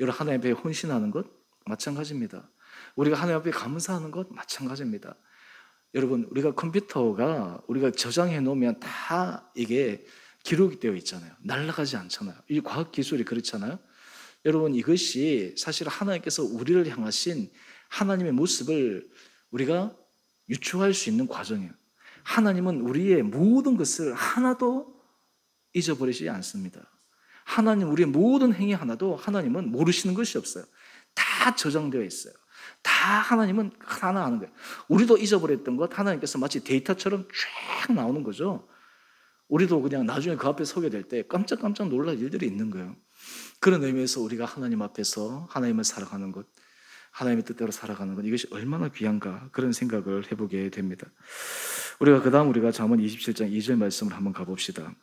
여러분, 하나님 앞에 헌신하는 것 마찬가지입니다. 우리가 하나님 앞에 감사하는 것 마찬가지입니다. 여러분, 우리가 컴퓨터가 우리가 저장해 놓으면 다 이게 기록이 되어 있잖아요. 날아가지 않잖아요. 이 과학 기술이 그렇잖아요. 여러분, 이것이 사실 하나님께서 우리를 향하신 하나님의 모습을 우리가 유추할 수 있는 과정이에요. 하나님은 우리의 모든 것을 하나도 잊어버리지 않습니다. 하나님, 우리의 모든 행위 하나도 하나님은 모르시는 것이 없어요. 다 저장되어 있어요. 다 하나님은 하나 아는 거예요. 우리도 잊어버렸던 것 하나님께서 마치 데이터처럼 쫙 나오는 거죠. 우리도 그냥 나중에 그 앞에 서게 될 때 깜짝깜짝 놀랄 일들이 있는 거예요. 그런 의미에서 우리가 하나님 앞에서 하나님을 살아가는 것, 하나님의 뜻대로 살아가는 것, 이것이 얼마나 귀한가, 그런 생각을 해보게 됩니다. 우리가 그 다음 우리가 잠언 27장 2절 말씀을 한번 가봅시다.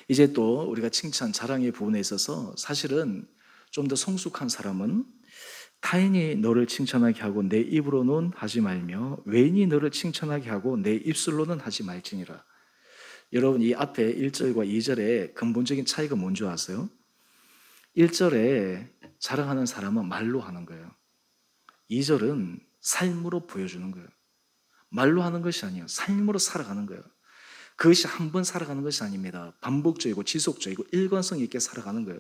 이제 또 우리가 칭찬, 자랑의 부분에 있어서 사실은 좀 더 성숙한 사람은 타인이 너를 칭찬하게 하고 내 입으로는 하지 말며 외인이 너를 칭찬하게 하고 내 입술로는 하지 말지니라. 여러분, 이 앞에 1절과 2절의 근본적인 차이가 뭔지 아세요? 1절에 자랑하는 사람은 말로 하는 거예요. 2절은 삶으로 보여주는 거예요. 말로 하는 것이 아니에요. 삶으로 살아가는 거예요. 그것이 한 번 살아가는 것이 아닙니다. 반복적이고 지속적이고 일관성 있게 살아가는 거예요.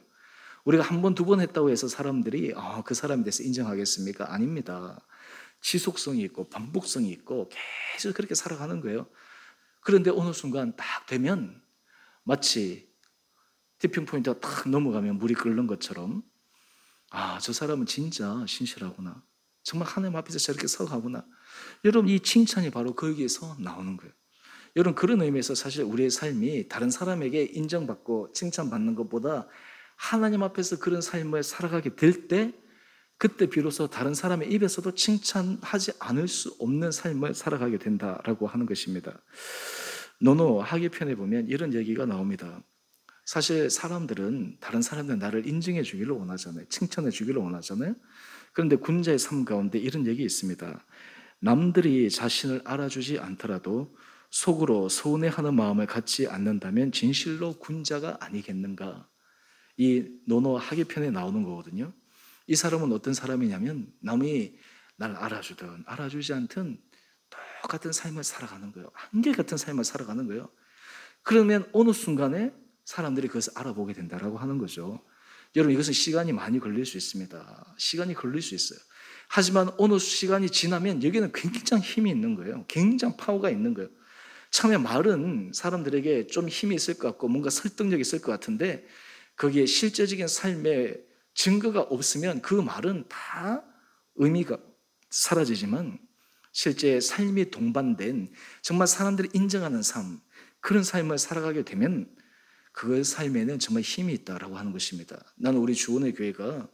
우리가 한 번, 두 번 했다고 해서 사람들이 그 사람에 대해서 인정하겠습니까? 아닙니다. 지속성이 있고 반복성이 있고 계속 그렇게 살아가는 거예요. 그런데 어느 순간 딱 되면 마치 티핑 포인트가 딱 넘어가면 물이 끓는 것처럼 저 사람은 진짜 신실하구나. 정말 하나님 앞에서 저렇게 서가구나. 여러분, 이 칭찬이 바로 거기에서 나오는 거예요. 여러분, 그런 의미에서 사실 우리의 삶이 다른 사람에게 인정받고 칭찬받는 것보다 하나님 앞에서 그런 삶을 살아가게 될 때, 그때 비로소 다른 사람의 입에서도 칭찬하지 않을 수 없는 삶을 살아가게 된다라고 하는 것입니다. 노노 하계편에 보면 이런 얘기가 나옵니다. 사실 사람들은, 다른 사람들은 나를 인정해 주기를 원하잖아요. 칭찬해 주기를 원하잖아요. 그런데 군자의 삶 가운데 이런 얘기 있습니다. 남들이 자신을 알아주지 않더라도 속으로 서운해하는 마음을 갖지 않는다면 진실로 군자가 아니겠는가. 이 노노 하계편에 나오는 거거든요. 이 사람은 어떤 사람이냐면 남이 날 알아주든 알아주지 않든 똑같은 삶을 살아가는 거예요. 한결같은 삶을 살아가는 거예요. 그러면 어느 순간에 사람들이 그것을 알아보게 된다라고 하는 거죠. 여러분, 이것은 시간이 많이 걸릴 수 있습니다. 시간이 걸릴 수 있어요. 하지만 어느 시간이 지나면 여기는 굉장히 힘이 있는 거예요. 굉장히 파워가 있는 거예요. 처음에 말은 사람들에게 좀 힘이 있을 것 같고 뭔가 설득력이 있을 것 같은데 거기에 실제적인 삶의 증거가 없으면 그 말은 다 의미가 사라지지만 실제 삶이 동반된 정말 사람들이 인정하는 삶, 그런 삶을 살아가게 되면 그 삶에는 정말 힘이 있다라고 하는 것입니다. 나는 우리 주원의 교회가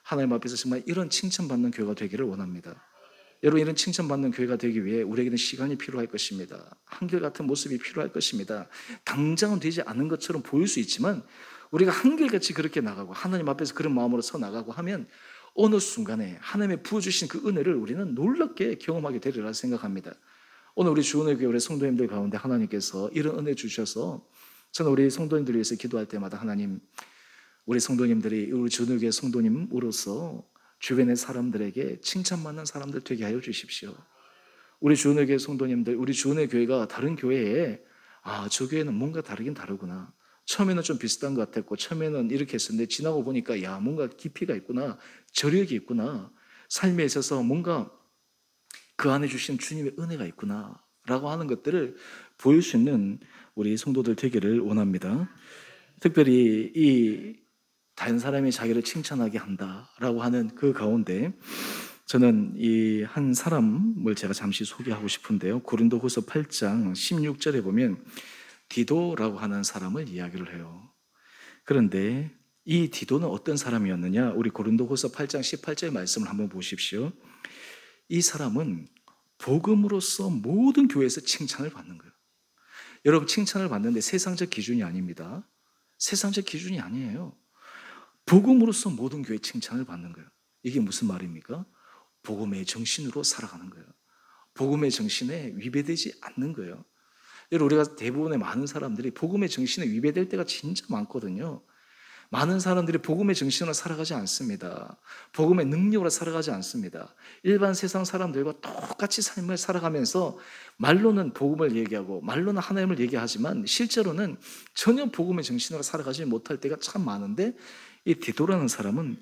하나님 앞에서 정말 이런 칭찬받는 교회가 되기를 원합니다. 여러분, 이런 칭찬받는 교회가 되기 위해 우리에게는 시간이 필요할 것입니다. 한결같은 모습이 필요할 것입니다. 당장은 되지 않은 것처럼 보일 수 있지만 우리가 한결같이 그렇게 나가고 하나님 앞에서 그런 마음으로 서 나가고 하면 어느 순간에 하나님의 부어주신 그 은혜를 우리는 놀랍게 경험하게 되리라 생각합니다. 오늘 우리 주원의 교회 우리 성도님들 가운데 하나님께서 이런 은혜 주셔서 저는 우리 성도님들을 위해서 기도할 때마다 하나님, 우리 성도님들이 우리 주원의 교회 성도님으로서 주변의 사람들에게 칭찬받는 사람들 되게 하여 주십시오. 우리 주원의 교회 성도님들, 우리 주원의 교회가 다른 교회에 저 교회는 뭔가 다르긴 다르구나. 처음에는 좀 비슷한 것 같았고 처음에는 이렇게 했었는데 지나고 보니까 뭔가 깊이가 있구나, 저력이 있구나, 삶에 있어서 뭔가 그 안에 주신 주님의 은혜가 있구나 라고 하는 것들을 보일 수 있는 우리 성도들 되기를 원합니다. 특별히 이 다른 사람이 자기를 칭찬하게 한다라고 하는 그 가운데 저는 이 한 사람을 제가 잠시 소개하고 싶은데요. 고린도후서 8장 16절에 보면 디도라고 하는 사람을 이야기를 해요. 그런데 이 디도는 어떤 사람이었느냐? 우리 고린도후서 8장 18절 말씀을 한번 보십시오. 이 사람은 복음으로써 모든 교회에서 칭찬을 받는 거예요. 여러분, 칭찬을 받는데 세상적 기준이 아닙니다. 세상적 기준이 아니에요. 복음으로써 모든 교회 칭찬을 받는 거예요. 이게 무슨 말입니까? 복음의 정신으로 살아가는 거예요. 복음의 정신에 위배되지 않는 거예요. 여러분, 우리가 대부분의 많은 사람들이 복음의 정신에 위배될 때가 진짜 많거든요. 많은 사람들이 복음의 정신으로 살아가지 않습니다. 복음의 능력으로 살아가지 않습니다. 일반 세상 사람들과 똑같이 삶을 살아가면서 말로는 복음을 얘기하고 말로는 하나님을 얘기하지만 실제로는 전혀 복음의 정신으로 살아가지 못할 때가 참 많은데, 이 디도라는 사람은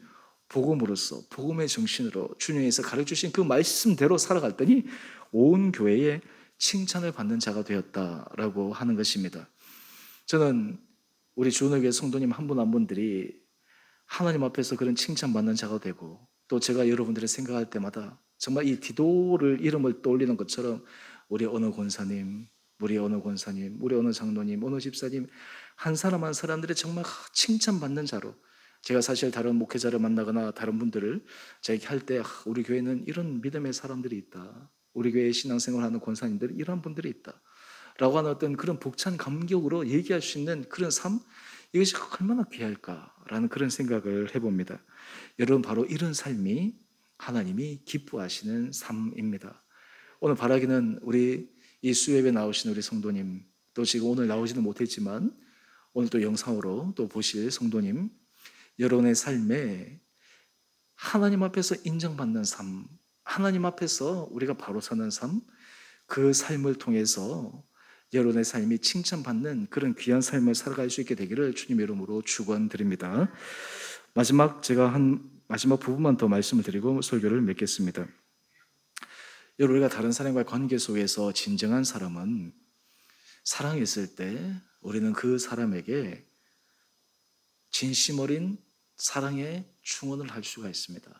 복음으로서 복음의 정신으로 주님께서 가르쳐주신 그 말씀대로 살아갔더니 온 교회에 칭찬을 받는 자가 되었다라고 하는 것입니다. 저는 우리 주은혜교회 성도님 한 분 한 분들이 하나님 앞에서 그런 칭찬받는 자가 되고, 또 제가 여러분들을 생각할 때마다 정말 이 디도를 이름을 떠올리는 것처럼 우리 어느 권사님, 우리 어느 권사님, 우리 어느 장로님, 어느 집사님 한 사람 한 사람들이 정말 칭찬받는 자로, 제가 사실 다른 목회자를 만나거나 다른 분들을 제가 할 때 우리 교회는 이런 믿음의 사람들이 있다, 우리 교회에 신앙생활하는 권사님들 이런 분들이 있다 라고 하는 어떤 그런 벅찬 감격으로 얘기할 수 있는 그런 삶, 이것이 얼마나 귀할까라는 그런 생각을 해봅니다. 여러분, 바로 이런 삶이 하나님이 기뻐하시는 삶입니다. 오늘 바라기는 우리 이 수요예배 나오신 우리 성도님, 또 지금 오늘 나오지는 못했지만 오늘 또 영상으로 또 보실 성도님, 여러분의 삶에 하나님 앞에서 인정받는 삶, 하나님 앞에서 우리가 바로 사는 삶, 그 삶을 통해서 여러분의 삶이 칭찬받는 그런 귀한 삶을 살아갈 수 있게 되기를 주님의 이름으로 축원드립니다. 제가 한 마지막 부분만 더 말씀을 드리고 설교를 맺겠습니다. 여러분, 우리가 다른 사람과의 관계 속에서 진정한 사람은 사랑했을 때 우리는 그 사람에게 진심 어린 사랑의 충원을 할 수가 있습니다.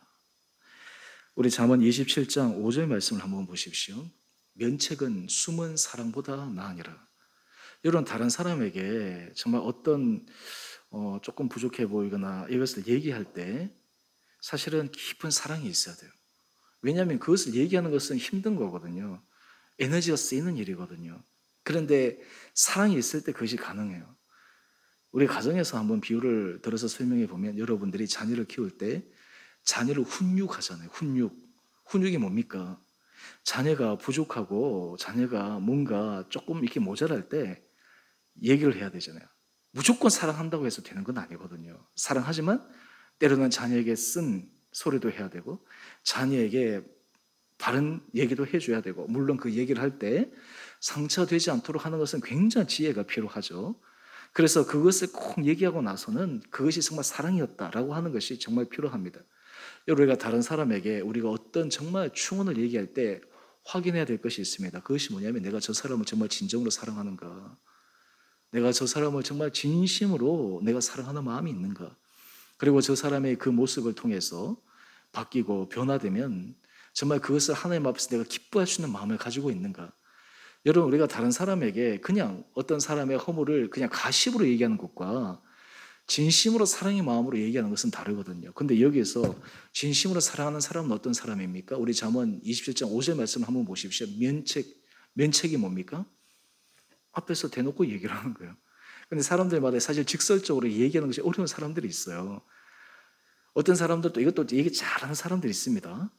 우리 잠언 27장 5절 말씀을 한번 보십시오. 면책은 숨은 사랑보다 나으니라. 여러분, 다른 사람에게 정말 어떤 조금 부족해 보이거나 이것을 얘기할 때 사실은 깊은 사랑이 있어야 돼요. 왜냐하면 그것을 얘기하는 것은 힘든 거거든요. 에너지가 쓰이는 일이거든요. 그런데 사랑이 있을 때 그것이 가능해요. 우리 가정에서 한번 비유를 들어서 설명해 보면, 여러분들이 자녀를 키울 때 자녀를 훈육하잖아요. 훈육이 뭡니까? 자녀가 부족하고 자녀가 뭔가 조금 이렇게 모자랄 때 얘기를 해야 되잖아요. 무조건 사랑한다고 해서 되는 건 아니거든요. 사랑하지만 때로는 자녀에게 쓴 소리도 해야 되고 자녀에게 바른 얘기도 해줘야 되고, 물론 그 얘기를 할 때 상처되지 않도록 하는 것은 굉장히 지혜가 필요하죠. 그래서 그것을 꼭 얘기하고 나서는 그것이 정말 사랑이었다라고 하는 것이 정말 필요합니다. 우리가 다른 사람에게 우리가 어떤 정말 충원을 얘기할 때 확인해야 될 것이 있습니다. 그것이 뭐냐면, 내가 저 사람을 정말 진정으로 사랑하는가, 내가 저 사람을 정말 진심으로 내가 사랑하는 마음이 있는가, 그리고 저 사람의 그 모습을 통해서 바뀌고 변화되면 정말 그것을 하나님 앞에서 내가 기뻐할 수 있는 마음을 가지고 있는가. 여러분, 우리가 다른 사람에게 그냥 어떤 사람의 허물을 그냥 가십으로 얘기하는 것과 진심으로 사랑의 마음으로 얘기하는 것은 다르거든요. 근데 여기에서 진심으로 사랑하는 사람은 어떤 사람입니까? 우리 잠언 27장 5절 말씀을 한번 보십시오. 면책이 뭡니까? 앞에서 대놓고 얘기를 하는 거예요. 근데 사람들마다 사실 직설적으로 얘기하는 것이 어려운 사람들이 있어요. 어떤 사람들도 이것도 얘기 잘하는 사람들이 있습니다.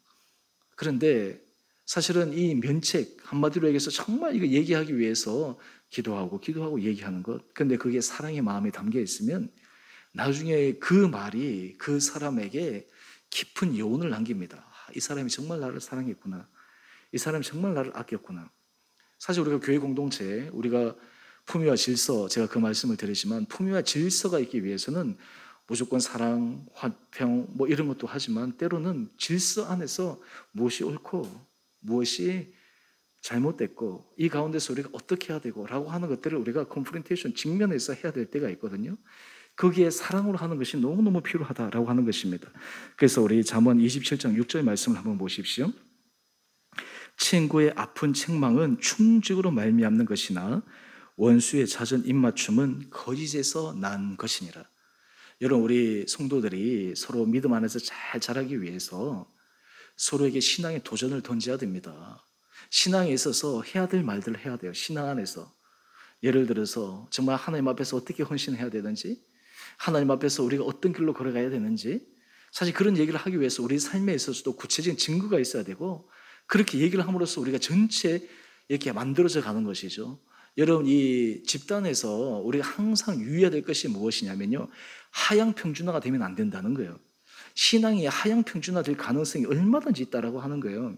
그런데 사실은 이 면책, 한마디로 얘기해서 정말 이거 얘기하기 위해서 기도하고 얘기하는 것, 근데 그게 사랑의 마음이 담겨 있으면 나중에 그 말이 그 사람에게 깊은 여운을 남깁니다. 이 사람이 정말 나를 사랑했구나, 이 사람이 정말 나를 아꼈구나. 사실 우리가 교회 공동체, 우리가 품위와 질서, 제가 그 말씀을 드리지만 품위와 질서가 있기 위해서는 무조건 사랑, 화평 뭐 이런 것도 하지만 때로는 질서 안에서 무엇이 옳고 무엇이 잘못됐고 이 가운데서 우리가 어떻게 해야 되고 라고 하는 것들을 우리가 컨프런테이션 직면해서 해야 될 때가 있거든요. 거기에 사랑으로 하는 것이 너무너무 필요하다라고 하는 것입니다. 그래서 우리 잠언 27장 6절 말씀을 한번 보십시오. 친구의 아픈 책망은 충직으로 말미암는 것이나 원수의 잦은 입맞춤은 거짓에서 난 것이니라. 여러분, 우리 성도들이 서로 믿음 안에서 잘 자라기 위해서 서로에게 신앙의 도전을 던져야 됩니다. 신앙에 있어서 해야 될 말들을 해야 돼요. 신앙 안에서. 예를 들어서 정말 하나님 앞에서 어떻게 헌신해야 되는지, 하나님 앞에서 우리가 어떤 길로 걸어가야 되는지, 사실 그런 얘기를 하기 위해서 우리 삶에 있어서도 구체적인 증거가 있어야 되고, 그렇게 얘기를 함으로써 우리가 전체 이렇게 만들어져 가는 것이죠. 여러분, 이 집단에서 우리가 항상 유의해야 될 것이 무엇이냐면요, 하향 평준화가 되면 안 된다는 거예요. 신앙이 하향 평준화 될 가능성이 얼마든지 있다라고 하는 거예요.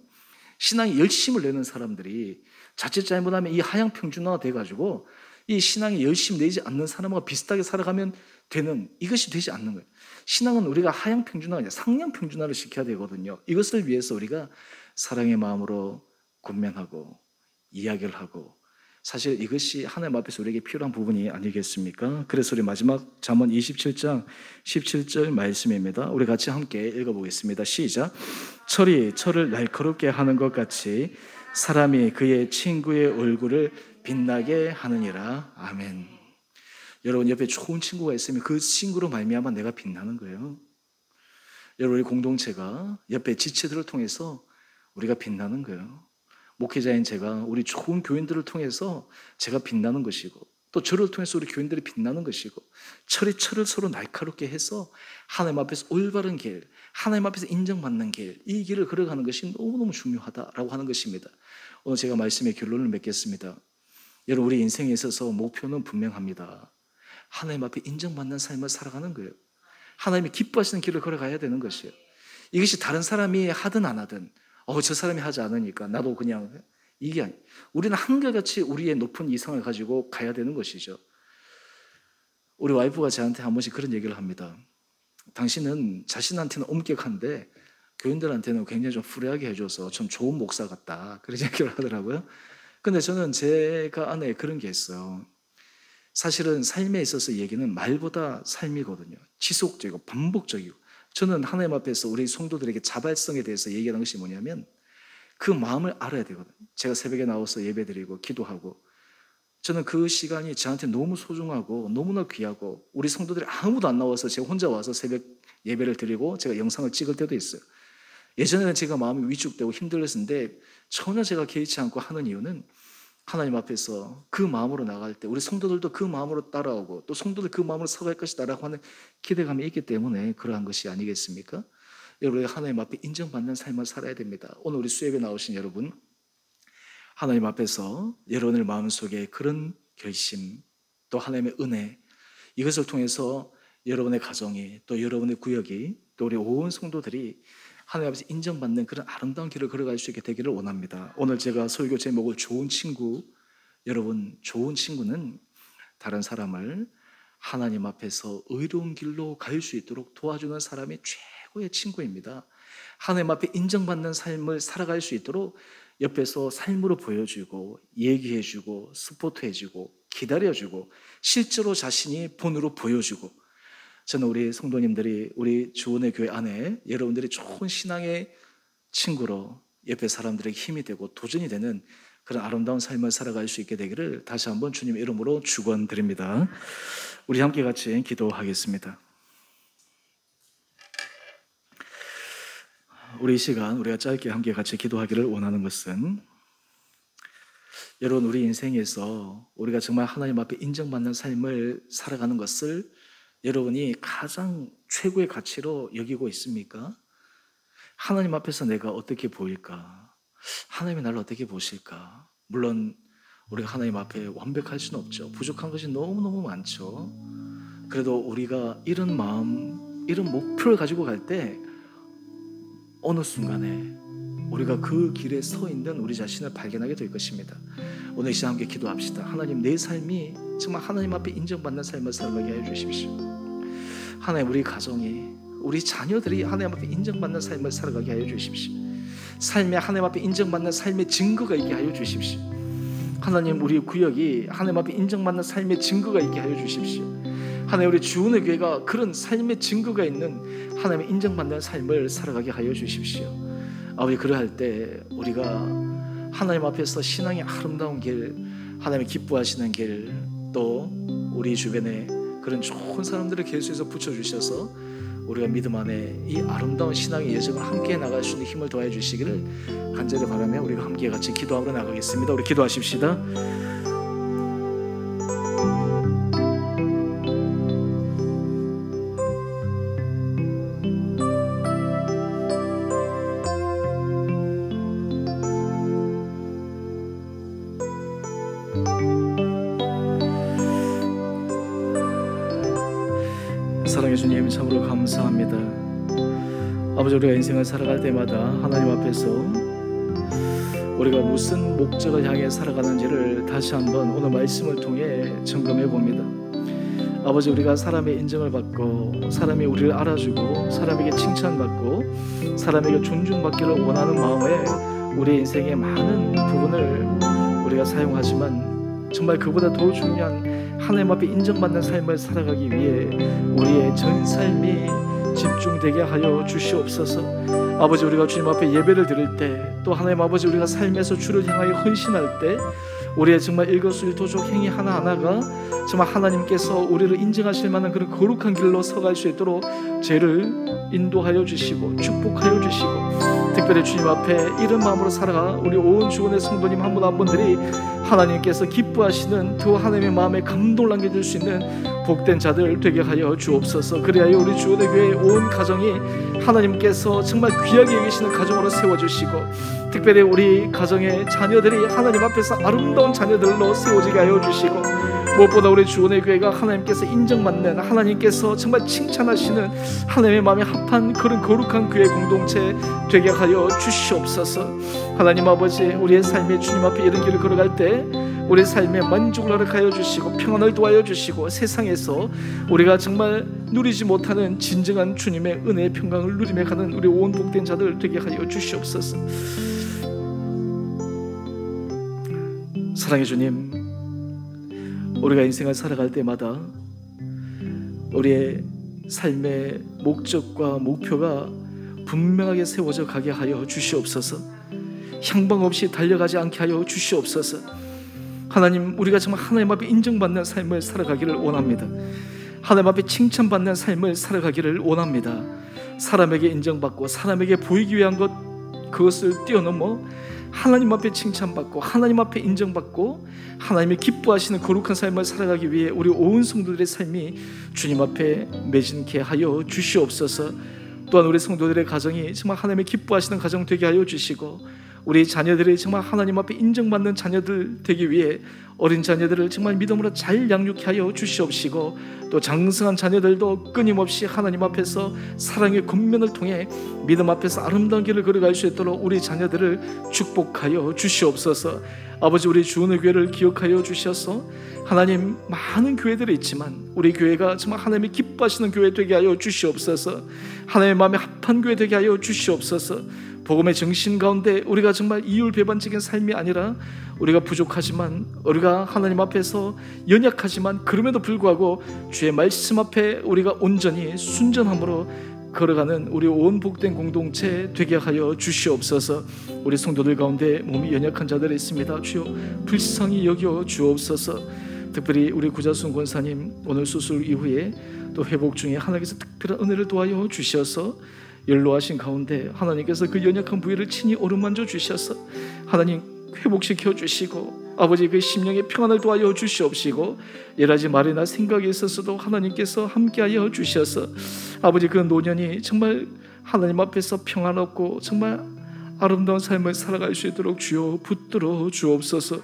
신앙에 열심을 내는 사람들이 자칫 잘못하면 이 하향 평준화가 돼가지고 이 신앙에 열심 내지 않는 사람과 비슷하게 살아가면 되는, 이것이 되지 않는 거예요. 신앙은 우리가 하향 평준화가 아니라 상향 평준화를 시켜야 되거든요. 이것을 위해서 우리가 사랑의 마음으로 권면하고 이야기를 하고, 사실 이것이 하나님 앞에서 우리에게 필요한 부분이 아니겠습니까? 그래서 우리 마지막 잠언 27장 17절 말씀입니다. 우리 같이 함께 읽어보겠습니다. 시작. 철이 철을 날카롭게 하는 것 같이 사람이 그의 친구의 얼굴을 빛나게 하느니라. 아멘. 여러분, 옆에 좋은 친구가 있으면 그 친구로 말미암아 내가 빛나는 거예요. 여러분, 우리 공동체가 옆에 지체들을 통해서 우리가 빛나는 거예요. 목회자인 제가 우리 좋은 교인들을 통해서 제가 빛나는 것이고, 또 저를 통해서 우리 교인들이 빛나는 것이고, 철이 철을 서로 날카롭게 해서 하나님 앞에서 올바른 길, 하나님 앞에서 인정받는 길, 이 길을 걸어가는 것이 너무너무 중요하다라고 하는 것입니다. 오늘 제가 말씀의 결론을 맺겠습니다. 여러분, 우리 인생에 있어서 목표는 분명합니다. 하나님 앞에 인정받는 삶을 살아가는 거예요. 하나님이 기뻐하시는 길을 걸어가야 되는 것이에요. 이것이 다른 사람이 하든 안 하든, 저 사람이 하지 않으니까 나도 그냥, 이게 아니에요. 우리는 한결같이 우리의 높은 이상을 가지고 가야 되는 것이죠. 우리 와이프가 저한테 한 번씩 그런 얘기를 합니다. 당신은 자신한테는 엄격한데 교인들한테는 굉장히 좀 프리하게 해줘서 좀 좋은 목사 같다, 그런 얘기를 하더라고요. 근데 저는 제가 안에 그런 게 있어요. 사실은 삶에 있어서 얘기는 말보다 삶이거든요. 지속적이고 반복적이고. 저는 하나님 앞에서 우리 성도들에게 자발성에 대해서 얘기하는 것이 뭐냐면, 그 마음을 알아야 되거든요. 제가 새벽에 나와서 예배드리고 기도하고, 저는 그 시간이 저한테 너무 소중하고 너무나 귀하고, 우리 성도들이 아무도 안 나와서 제가 혼자 와서 새벽 예배를 드리고 제가 영상을 찍을 때도 있어요. 예전에는 제가 마음이 위축되고 힘들었는데 전혀 제가 개의치 않고 하는 이유는, 하나님 앞에서 그 마음으로 나갈 때 우리 성도들도 그 마음으로 따라오고, 또 성도들 그 마음으로 서갈 것이다 라고 하는 기대감이 있기 때문에 그러한 것이 아니겠습니까? 여러분, 하나님 앞에 인정받는 삶을 살아야 됩니다. 오늘 우리 수협에 나오신 여러분, 하나님 앞에서 여러분의 마음속에 그런 결심, 또 하나님의 은혜, 이것을 통해서 여러분의 가정이, 또 여러분의 구역이, 또 우리 온 성도들이 하나님 앞에서 인정받는 그런 아름다운 길을 걸어갈 수 있게 되기를 원합니다. 오늘 제가 설교 제목을 좋은 친구, 여러분, 좋은 친구는 다른 사람을 하나님 앞에서 의로운 길로 갈 수 있도록 도와주는 사람이 최고의 친구입니다. 하나님 앞에 인정받는 삶을 살아갈 수 있도록 옆에서 삶으로 보여주고, 얘기해주고, 스포트해주고, 기다려주고, 실제로 자신이 본으로 보여주고, 저는 우리 성도님들이 우리 주원의 교회 안에 여러분들이 좋은 신앙의 친구로 옆에 사람들에게 힘이 되고 도전이 되는 그런 아름다운 삶을 살아갈 수 있게 되기를 다시 한번 주님 이름으로 축원드립니다. 우리 함께 같이 기도하겠습니다. 우리 이 시간 우리가 짧게 함께 같이 기도하기를 원하는 것은, 여러분, 우리 인생에서 우리가 정말 하나님 앞에 인정받는 삶을 살아가는 것을 여러분이 가장 최고의 가치로 여기고 있습니까? 하나님 앞에서 내가 어떻게 보일까? 하나님이 나를 어떻게 보실까? 물론 우리가 하나님 앞에 완벽할 수는 없죠. 부족한 것이 너무너무 많죠. 그래도 우리가 이런 마음, 이런 목표를 가지고 갈 때 어느 순간에 우리가 그 길에 서 있는 우리 자신을 발견하게 될 것입니다. 오늘 이 시간 함께 기도합시다. 하나님, 내 삶이 정말 하나님 앞에 인정받는 삶을 살아가게 해주십시오. 하나님, 우리 가정이, 우리 자녀들이 하나님 앞에 인정받는 삶을 살아가게 하여 주십시오. 삶에 하나님 앞에 인정받는 삶의 증거가 있게 하여 주십시오. 하나님, 우리 구역이 하나님 앞에 인정받는 삶의 증거가 있게 하여 주십시오. 하나님, 우리 주은의 교회가 그런 삶의 증거가 있는 하나님의 인정받는 삶을 살아가게 하여 주십시오. 아버지, 그러할 때 우리가 하나님 앞에서 신앙의 아름다운 길, 하나님이 기뻐하시는 길, 또 우리 주변에 그런 좋은 사람들을 계속해서 붙여주셔서 우리가 믿음 안에 이 아름다운 신앙의 여정을 함께 나갈 수 있는 힘을 더해 주시기를 간절히 바라며 우리가 함께 같이 기도하러 나가겠습니다. 우리 기도하십시다. 사랑의 주님, 참으로 감사합니다. 아버지, 우리가 인생을 살아갈 때마다 하나님 앞에서 우리가 무슨 목적을 향해 살아가는지를 다시 한번 오늘 말씀을 통해 점검해 봅니다. 아버지, 우리가 사람의 인정을 받고 사람이 우리를 알아주고 사람에게 칭찬받고 사람에게 존중받기를 원하는 마음에 우리 인생의 많은 부분을 우리가 사용하지만 정말 그보다 더 중요한 하나님 앞에 인정받는 삶을 살아가기 위해 우리의 전 삶이 집중되게 하여 주시옵소서. 아버지, 우리가 주님 앞에 예배를 드릴 때, 또 하나님 아버지 우리가 삶에서 주를 향하여 헌신할 때 우리의 정말 일거수일투족 행위 하나하나가 정말 하나님께서 우리를 인정하실 만한 그런 거룩한 길로 서갈 수 있도록 죄를 인도하여 주시고 축복하여 주시고, 특별히 주님 앞에 이런 마음으로 살아가 우리 온 주원의 성도님 한 분 한 분들이 하나님께서 기뻐하시는 그 하나님의 마음에 감동을 남겨줄 수 있는 복된 자들 되게 하여 주옵소서. 그리하여 우리 주원의 교회 온 가정이 하나님께서 정말 귀하게 여기시는 가정으로 세워주시고, 특별히 우리 가정의 자녀들이 하나님 앞에서 아름다운 자녀들로 세워지게 하여 주시고, 무엇보다 우리 주원의 교회가 하나님께서 인정받는, 하나님께서 정말 칭찬하시는 하나님의 마음에 합한 그런 거룩한 교회 공동체 되게 하여 주시옵소서. 하나님 아버지, 우리의 삶에 주님 앞에 이런 길을 걸어갈 때 우리 삶에 만족을 허락하여 주시고 평안을 도와여 주시고, 세상에서 우리가 정말 누리지 못하는 진정한 주님의 은혜의 평강을 누리며 가는 우리 온 복된 자들 되게 하여 주시옵소서. 사랑의 주님, 우리가 인생을 살아갈 때마다 우리의 삶의 목적과 목표가 분명하게 세워져 가게 하여 주시옵소서. 향방 없이 달려가지 않게 하여 주시옵소서. 하나님, 우리가 정말 하나님 앞에 인정받는 삶을 살아가기를 원합니다. 하나님 앞에 칭찬받는 삶을 살아가기를 원합니다. 사람에게 인정받고 사람에게 보이기 위한 것, 그것을 뛰어넘어 하나님 앞에 칭찬받고 하나님 앞에 인정받고 하나님이 기뻐하시는 거룩한 삶을 살아가기 위해 우리 온 성도들의 삶이 주님 앞에 매진케 하여 주시옵소서. 또한 우리 성도들의 가정이 정말 하나님의 기뻐하시는 가정 되게 하여 주시고, 우리 자녀들이 정말 하나님 앞에 인정받는 자녀들 되기 위해 어린 자녀들을 정말 믿음으로 잘 양육케 하여 주시옵시고, 또 장성한 자녀들도 끊임없이 하나님 앞에서 사랑의 권면을 통해 믿음 앞에서 아름다운 길을 걸어갈 수 있도록 우리 자녀들을 축복하여 주시옵소서. 아버지, 우리 주원의 교회를 기억하여 주셔서 하나님, 많은 교회들이 있지만 우리 교회가 정말 하나님이 기뻐하시는 교회 되게 하여 주시옵소서. 하나님의 마음에 합한 교회 되게 하여 주시옵소서. 복음의 정신 가운데 우리가 정말 이율배반적인 삶이 아니라 우리가 부족하지만, 우리가 하나님 앞에서 연약하지만 그럼에도 불구하고 주의 말씀 앞에 우리가 온전히 순전함으로 걸어가는 우리 온 복된 공동체 되게 하여 주시옵소서. 우리 성도들 가운데 몸이 연약한 자들이 있습니다. 주여 불쌍히 여겨 주옵소서. 특별히 우리 구자순 권사님 오늘 수술 이후에 또 회복 중에 하나님께서 특별한 은혜를 도와여 주셔서 연로하신 가운데 하나님께서 그 연약한 부위를 친히 어루만져 주셔서 하나님 회복시켜 주시고, 아버지 그 심령의 평안을 도와여 주시옵시고, 여러가지 말이나 생각이 있었어도 하나님께서 함께하여 주셔서 아버지 그 노년이 정말 하나님 앞에서 평안 얻고 정말 아름다운 삶을 살아갈 수 있도록 주여 붙들어 주옵소서.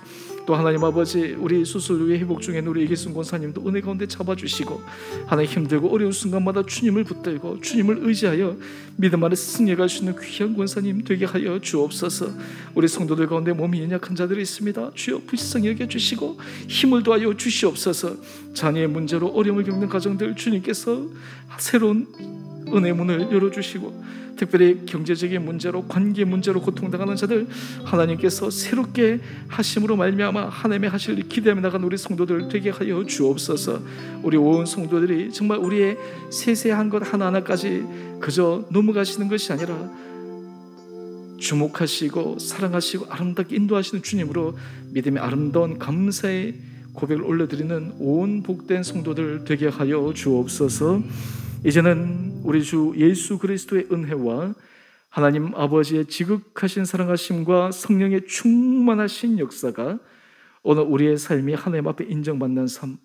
또 하나님 아버지, 우리 수술 후에 회복 중에 우리 이기순 권사님도 은혜 가운데 잡아주시고, 하나님 힘들고 어려운 순간마다 주님을 붙들고 주님을 의지하여 믿음 안에 승리할 수 있는 귀한 권사님 되게 하여 주옵소서. 우리 성도들 가운데 몸이 연약한 자들이 있습니다. 주여 불쌍히 여겨주시고 힘을 도하여 주시옵소서. 자녀의 문제로 어려움을 겪는 가정들 주님께서 새로운 은혜의 문을 열어주시고, 특별히 경제적인 문제로, 관계 문제로 고통당하는 자들 하나님께서 새롭게 하심으로 말미암아 하나님의 하실 기대하며 나간 우리 성도들 되게 하여 주옵소서. 우리 온 성도들이 정말 우리의 세세한 것 하나하나까지 그저 넘어가시는 것이 아니라 주목하시고 사랑하시고 아름답게 인도하시는 주님으로 믿음의 아름다운 감사의 고백을 올려드리는 온 복된 성도들 되게 하여 주옵소서. 이제는 우리 주 예수 그리스도의 은혜와 하나님 아버지의 지극하신 사랑하심과 성령의 충만하신 역사가 오늘 우리의 삶이 하나님 앞에 인정받는 삶,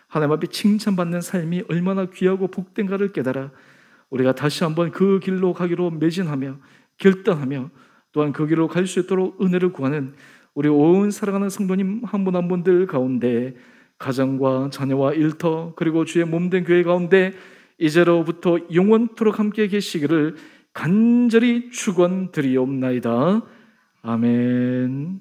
하나님 앞에 칭찬받는 삶이 얼마나 귀하고 복된가를 깨달아 우리가 다시 한번 그 길로 가기로 매진하며 결단하며 또한 그 길로 갈 수 있도록 은혜를 구하는 우리 온 사랑하는 성도님 한 분 한 분들 가운데 가정과 자녀와 일터 그리고 주의 몸된 교회 가운데 이제로부터 영원토록 함께 계시기를 간절히 축원드리옵나이다. 아멘.